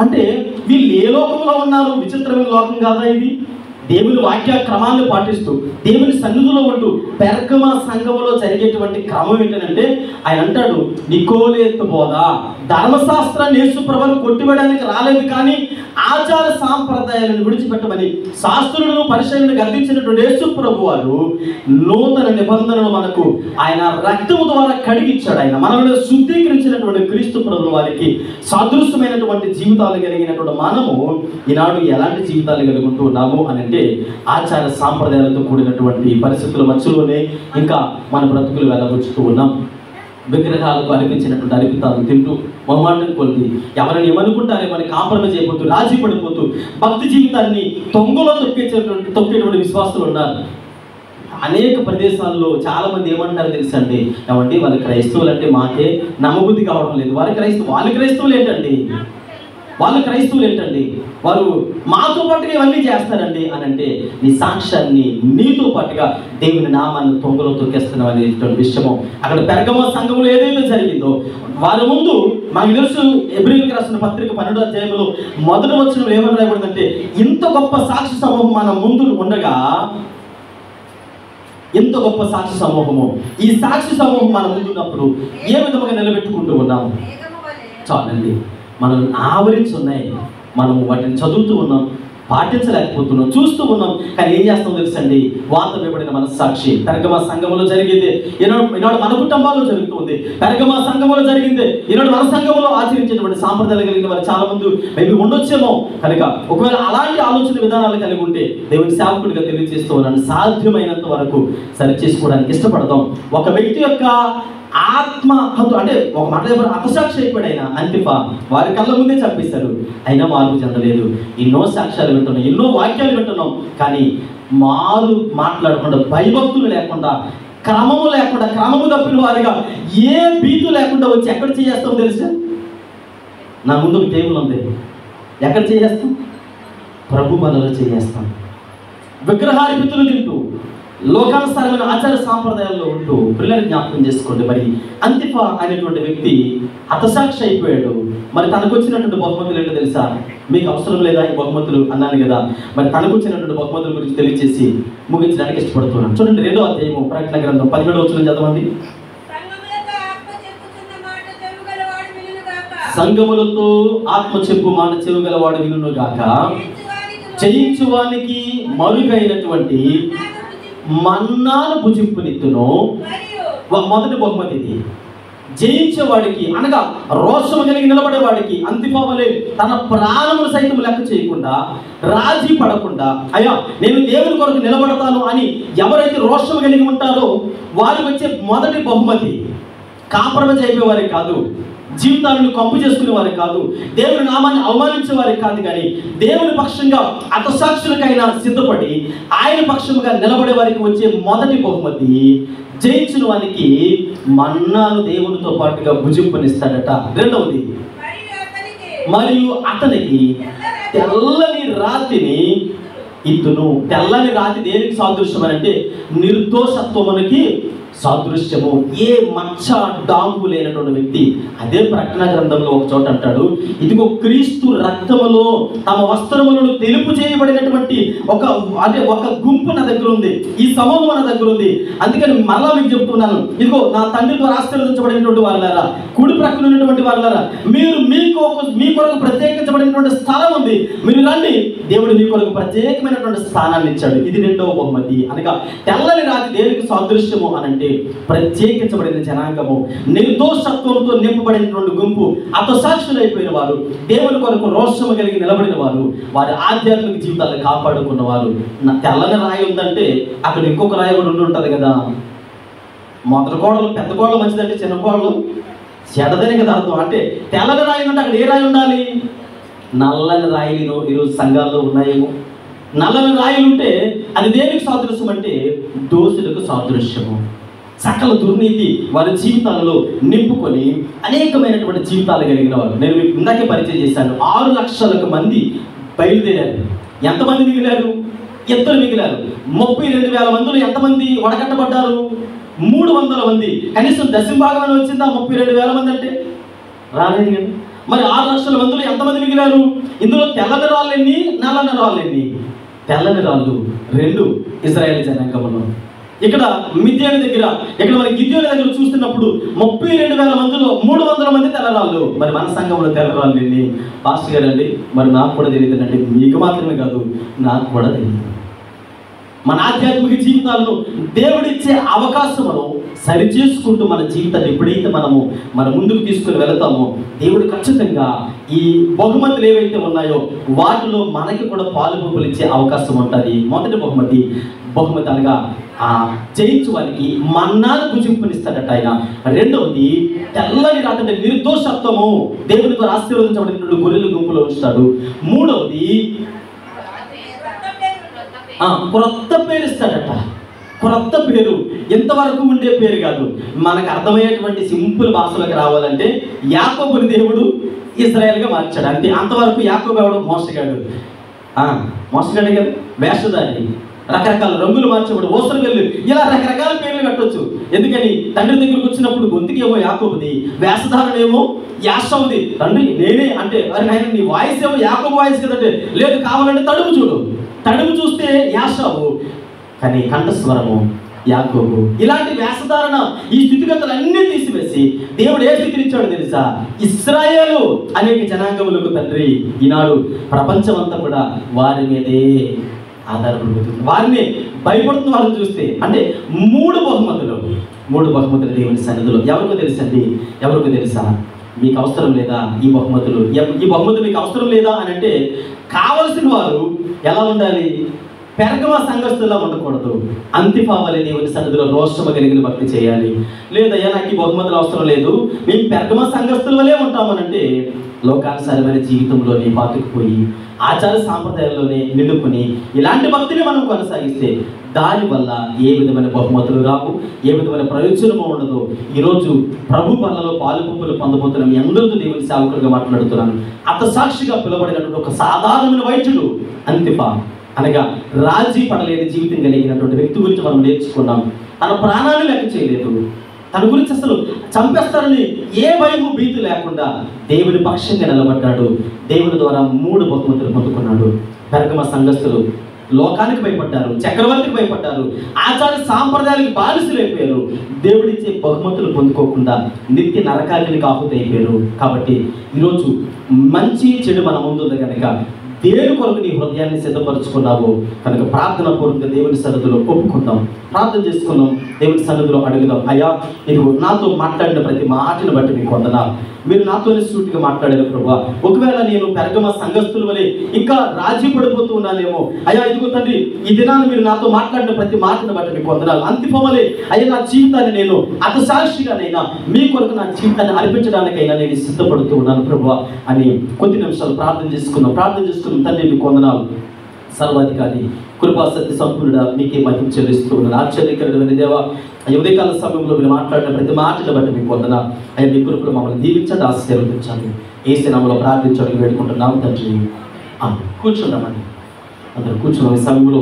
అంటే వీళ్ళు ఏ లోకంలో ఉన్నారు? విచిత్రమైన లోకం కాదా ఇది? దేవుని వాక్య క్రమాన్ని పాటిస్తూ దేవుని సన్నిధిలో ఉంటూ పెర్గమ సంఘములో జరిగేటువంటి క్రమం ఏంటంటే, ఆయన అంటాడు, నికోలేతు బోధ ధర్మశాస్త్రాన్ని యేసుప్రభువును కొట్టివేయడానికి రాలేదు, కానీ ఆచార సాంప్రదాయాలను విడిచిపెట్టమని శాస్త్రులను పరిశీలన గద్దించినటువంటి యేసుప్రభు వారు నూతన నిబంధనలు మనకు ఆయన రక్తము ద్వారా కడిగించాడు. ఆయన మనల్ని శుద్ధీకరించినటువంటి క్రీస్తు ప్రభువు వారికి సదృశ్యమైనటువంటి జీవితాలు కలిగినటువంటి మనము ఈనాడు ఎలాంటి జీవితాలు కలిగి ఉంటూ ఉన్నాము అని అంటే, ఆచార సాంప్రదాయాలతో కూడినటువంటి పరిస్థితుల మధ్యలోనే ఇంకా మన బ్రతుకులు వెళ్ళగొచ్చుతూ ఉన్నాం. విగ్రహాలకు అర్పించినటువంటి అర్పితాలు తింటూ మొహమాటం కొలిది ఎవరైనా ఏమనుకుంటారేమని కాంప్రమైజ్ అయిపోతూ, రాజీ పడిపోతూ భక్తి జీవితాన్ని తొంగలో తొక్కేటువంటి విశ్వాసులు ఉన్నారు. అనేక ప్రదేశాల్లో చాలా మంది ఏమంటారు తెలుసండి, ఏమండి వాళ్ళ క్రైస్తవులు అంటే మాకే నమ్మబుద్ధి కావడం లేదు. వాళ్ళ క్రైస్తవులు ఏంటండి, వారు మాతో పాటుగా ఇవన్నీ చేస్తారండి అని అంటే, నీ సాక్ష్యాన్ని నీతో పాటుగా దేవుని నామాన్ని తొంగలో తొక్కేస్తున్నాం అనేటువంటి విషయము అక్కడ పెర్గమ సంఘములో ఏదైతే జరిగిందో వారి ముందు మనకు తెలుసు. హెబ్రీయులకు రాసిన పత్రిక 12వ అధ్యాయంలో మొదటి వచనంలో ఏమని రాయబడిందంటే, ఇంత గొప్ప సాక్షి సమూహం మన ముందు ఉండగా, ఎంత గొప్ప సాక్షి సమూహము, ఈ సాక్షి సమూహం మన ముందున్నప్పుడు ఏ విధంగా నిలబెట్టుకుంటూ ఉన్నాము? చాలండి, మనం ఆవరించి ఉన్నాయి. మనం వాటిని చదువుతూ ఉన్నాం, పాటించలేకపోతున్నాం, చూస్తూ ఉన్నాం. కానీ ఏం చేస్తాం తెలుసండి? వార్త ఇవ్వబడిన మనస్సాక్షి పెర్గమ సంఘములో జరిగింది, ఈనాడు మన కుటుంబాల్లో జరుగుతుంది. పెర్గమ సంఘములో జరిగింది, ఈనాడు మన సంఘములో ఆచరించేటువంటి సాంప్రదాయాలు కలిగిన వారు చాలా మంది మేబీ ఉండొచ్చేమో. కనుక ఒకవేళ అలాంటి ఆలోచన విధానాలు కలిగి ఉంటే దేవుని సేవకుడిగా తెలియజేస్తూ ఉన్నాను, సాధ్యమైనంత వరకు సరి చేసుకోవడానికి ఇష్టపడతాం. ఒక వ్యక్తి యొక్క ఆత్మ అంటే ఒక మాట అపసాక్షి అయిపోయాడు ఆయన. అంతిఫా వారి కళ్ళ ముందే చంపేశారు, అయినా మార్పు చెందలేదు. ఎన్నో సాక్ష్యాలు వింటున్నాం, ఎన్నో వాక్యాలు వింటున్నాం, కానీ మారు మాట్లాడకుండా, భయభక్తులు లేకుండా, క్రమము తప్పిన వారిగా ఏ భీతు లేకుండా వచ్చి ఎక్కడ చేస్తాం తెలుసా? నా ముందు టేబుల్ ఉంది, ఎక్కడ చేస్తాం? ప్రభు బలలో చేస్తాం. విగ్రహార్పితులు తింటూ, లోకానుసారమైన ఆచార సాంప్రదాయాల్లో ఉంటూ పిల్లల్ని జ్ఞాపకం చేసుకోండి. మరి అంతిఫా అనేటువంటి వ్యక్తి హతసాక్షి అయిపోయాడు. మరి తనకు వచ్చినటువంటి బహుమతులు ఏంటో తెలుసా? మీకు అవసరం లేదా ఈ బహుమతులు అన్నాను కదా. మరి తనకు వచ్చినటువంటి బహుమతుల గురించి తెలియజేసి ముగించడానికి ఇష్టపడుతున్నాను. చూడండి 2వ అధ్యాయము ప్రకటన గ్రంథం 17వ వచనం చదవండి. సంఘములతో ఆత్మ చెప్పు మాట చెవుగలవాడు వినును గాక, చేయించువానికి మరుగైనటువంటి మన్నాను భుజింపునిత్తును. మొదటి బహుమతి ఇది. జయించేవాడికి అనగా రోషము కలిగి నిలబడేవాడికి అంతిఫా వలె తన ప్రాణములు సైతం లెక్క చేయకుండా, రాజీ పడకుండా, అయ్యా నేను దేవుని కొరకు నిలబడతాను అని ఎవరైతే రోషము కలిగి ఉంటారో వారికి వచ్చే మొదటి బహుమతి కాంప్రమైజ్ అయిపోయేవారే కాదు, జీవితాలను కంపు చేసుకునే వారికి కాదు, దేవుని నామాన్ని అవమానించే వారికి కాదు, కానీ దేవుని పక్షంగా హతసాక్షులకైనా సిద్ధపడి ఆయన పక్షముగా నిలబడే వారికి వచ్చే మొదటి బహుమతి జయించిన వానికి మన్నాను దేవునితో పాటుగా భుజింపనిస్తాడట. 2వది, మరియు అతనికి తెల్లని రాతిని ఇత్తును. తెల్లని రాతి దేనికి సాదృశ్యం అని అంటే నిర్దోషత్వమునికి సాదృశ్యము. ఏ మచ్చ డాంగు లేనటువంటి వ్యక్తి. అదే ప్రకటన గ్రంథంలో ఒక చోట అంటాడు, ఇదిగో క్రీస్తు రక్తములో తమ వస్త్రములను తెలుపు చేయబడినటువంటి ఒక గుంపు నా దగ్గర ఉంది, ఈ సమూహం నా దగ్గర ఉంది. అందుకని మరలా మీకు చెప్తున్నాను, ఇదిగో నా తండ్రి ద్వారా ఆశీర్వదించబడినటువంటి వారులారా, కుడి ప్రక్కన ఉన్నటువంటి వారులారా, మీరు మీ కొరకు ప్రత్యేకించబడినటువంటి స్థలం ఉంది, మీరు రండి, దేవుడు మీ కొరకు ప్రత్యేకమైనటువంటి స్థానాన్ని ఇచ్చాడు. ఇది 2వ బహుమతి. అనగా తెల్లని రాతి దేనికి సాదృశ్యము అనంటే ప్రత్యేకించబడిన జనాంగము, నిర్దోషత్వంతో నింపబడినటువంటి గుంపు, హతసాక్షులైపోయిన వారు, దేవుని కొరకు రోషము కలిగి నిలబడిన వారు, వారి ఆధ్యాత్మిక జీవితాలను కాపాడుకున్న వారు. నా తెల్లని రాయి ఉందంటే అక్కడ ఇంకొక రాయి కూడా ఉంటుంది కదా. మొదటి కోడలు పెద్ద కోడలు మంచిదంటే చిన్న కోడలు చెడదని కదా అర్థం. అంటే తెల్లని రాయి ఉంటే అక్కడ ఏ రాయి ఉండాలి? నల్లని రాయిలు ఈరోజు సంఘాల్లో ఉన్నాయేమో. నల్లని రాయిలు ఉంటే అది దేనికి సాదృశ్యం అంటే దోషులకు సాదృశ్యము. సకల దుర్నీతి వారి జీవితాలలో నింపుకొని అనేకమైనటువంటి జీవితాలు కలిగిన వారు. నేను మీకు ఇందాకే పరిచయం చేశాను. 6 లక్షల మంది బయలుదేరారు. ఎంతమంది మిగిలారు? 2 మిగిలారు. 32,000 మందిలో ఎంతమంది వడకట్టబడ్డారు? 300 మంది. కనీసం దశంభాగం వచ్చిందా 32,000 మంది అంటే? రాలేదు కదా. మరి 6 లక్షల మందిలో ఎంతమంది మిగిలారు? ఇందులో తెల్లని రాళ్ళు ఎన్ని, నల్లని రాళ్ళు ఎన్ని? తెల్లని రాళ్ళు 2 ఇశ్రాయేలు జనాంగంలో. ఇక్కడ మిద్యాను దగ్గర, ఇక్కడ మన గిద్యోని దగ్గర చూస్తున్నప్పుడు 32,000 మందిలో 300 మంది తెల్లరాళ్ళు. మరి మన సంఘంలో తెల్లరాళ్ళు ఎన్ని? పాస్టర్ గారు అండి, మరి నాకు కూడా తెలియదండి. మీకు మాత్రమే కాదు, నాకు కూడా తెలియదు. మన ఆధ్యాత్మిక జీవితాలను దేవుడిచ్చే అవకాశమును సరిచేసుకుంటూ మన జీవితాన్ని ఎప్పుడైతే మన ముందుకు తీసుకుని వెళతామో దేవుడు ఖచ్చితంగా ఈ బహుమతులు ఏవైతే ఉన్నాయో వాటిలో మనకి కూడా పాలుపంపులు ఇచ్చే అవకాశం ఉంటుంది. మొదటి బహుమతి అనగా జయించువానికి మన్నాను భుజింపునిస్తాడట ఆయన. 2వది తెల్లని రాతి అంటే నిర్దోషత్వము, దేవుని ద్వారా ఆశీర్వదించబడినటువంటి గొర్రెల గుంపులో ఉంచుతాడు. 3వది క్రొత్త పేరు ఇస్తాడట. క్రొత్త పేరు ఇంతవరకు ఉండే పేరు కాదు. మనకు అర్థమయ్యేటువంటి సింపుల్ భాషలోకి రావాలంటే యాకోబుని దేవుడు ఇశ్రాయేలుగా మార్చాడు అంతే. అంతవరకు యాకోబు ఎవడు? మోసగాడు. మోసగాడే కదా, వేషధారి, రకరకాల రంగులు మార్చబడు, ఓసరు వెళ్ళు, ఇలా రకరకాల పేర్లు పెట్టవచ్చు. ఎందుకని తండ్రి దగ్గరకు వచ్చినప్పుడు గొంతుకేమో యాకోబుది, వేషధారణేమో యాషవుది. తండ్రి నేనే అంటే, అరే నాయన నీ వాయిస్ ఏమో యాకోబు వాయిస్ కదంటే, లేదు కావాలంటే తడుము చూడు, తడుము చూస్తే యాషవు, కానీ కంఠస్వరము యాకోబు. ఇలాంటి వేషధారణ, ఈ స్థితిగతులన్నీ తీసివేసి దేవుడు ఏ స్థితిని ఇచ్చాడో తెలుసా? ఇశ్రాయేలు అనేక జనాంగములకు తండ్రి. ఈనాడు ప్రపంచమంతా కూడా వారి మీదే ఆధారపడుతుంది, వారిని భయపడుతున్న వాళ్ళని చూస్తే. అంటే 3 బహుమతులు దేవుని సన్నిధిలో. ఎవరికి తెలుసండి? ఎవరికి తెలుసా? మీకు అవసరం లేదా ఈ బహుమతులు? ఈ బహుమతులు మీకు అవసరం లేదా అని అంటే కావలసిన వారు ఎలా ఉండాలి? పెరగమ సంఘస్థులా ఉండకూడదు. అంతిఫా వలె దేవుని సన్నిధిలో రోషము కలిగిన భక్తి చేయాలి. లేదయ్యా నాకు ఈ బహుమతులు అవసరం లేదు, మేము పెరగమ సంఘస్థుల వలె ఉంటామనంటే లోకానుసారమైన జీవితంలోనే పాతుకుపోయి ఆచార సాంప్రదాయాల్లోనే నిండుకొని ఇలాంటి భక్తిని మనం కొనసాగిస్తే దానివల్ల ఏ విధమైన బహుమతులు రావు, ఏ విధమైన ప్రయోజనము ఉండదు. ఈరోజు ప్రభు పనులలో పాలుపంపులు పొందబోతున్న మీ అందరితో దేవుని సేవకులుగా మాట్లాడుతున్నాను. అత సాక్షిగా పిలువబడినటువంటి ఒక సాధారణమైన వైద్యుడు అంతిఫా అనగా రాజీ పడలేని జీవితం కలిగినటువంటి వ్యక్తి గురించి మనం నేర్చుకున్నాం. తన ప్రాణాన్ని లెక్క చేయలేదు. తన గురించి అసలు చంపేస్తారని ఏ భయము భీతి లేకుండా దేవుని పక్షంగా నిలబడ్డాడు. దేవుని ద్వారా 3 బహుమతులు పొందుకున్నాడు. పెర్గమ సంఘస్థులు లోకానికి భయపడ్డారు, చక్రవర్తికి భయపడ్డారు, ఆచార సాంప్రదాయాలకు బానిసలైపోయారు. దేవుడిచ్చే బహుమతులు పొందుకోకుండా నిత్య నరకాగ్నికి ఆహుతి అయిపోయారు. కాబట్టి ఈరోజు మంచి చెడు మన ముందు ఉంది కనుక దేని కొరకు నీ హృదయాన్ని సిద్ధపరచుకున్నావో కనుక ప్రార్థన పూర్వకంగా దేవుని సన్నిధిలో ఒప్పుకుందాం, ప్రార్థన చేసుకుందాం, దేవుని సన్నిధిలో అడుగుదాం. అయ్యా, ఇదిగో నాతో మాట్లాడిన ప్రతి మాటను బట్టి మీకు వందనాలు. మీరు నాతోనే సూటిగా మాట్లాడారు ప్రభువా. ఒకవేళ నేను పెర్గమ సంఘస్థుల వలె ఇంకా రాజీ పడిపోతూ ఉన్నానేమో అయ్యా, ఇదిగో తండ్రి, ఈ దినాన్ని మీరు నాతో మాట్లాడిన ప్రతి మాటను బట్టి మీకు వందనాలు. అంతిమవలే అయ్యా, నా జీవితాన్ని నేను అతసాక్షిగానైనా మీ కొరకు నా జీవితాన్ని అర్పించడానికైనా నేను సిద్ధపడుతూ ఉన్నాను ప్రభువా అని కొద్ది నిమిషాలు ప్రార్థన చేసుకుందాం. తండ్రి మీకు వందనాలు. సర్వాధికారి కృపా సత్య సంపూర్ణుడా మీకే మహిమ చెల్లిస్తూ ఉన్నాను. ఆశ్చర్యకరమైన దేవా, ఉదయకాల సమయంలో మీరు మాట్లాడిన ప్రతి మాటను బట్టి మీకు వందనాలు. అయ్యా, మీ కృపను మమ్మల్ని దీవించండి, ఆశీర్వదించండి. యేసు నామములో ప్రార్థించడానికి వేడుకుంటున్నాం తండ్రి. కూర్చున్నామండి, అందరూ కూర్చున్నాం ఈ సమయంలో.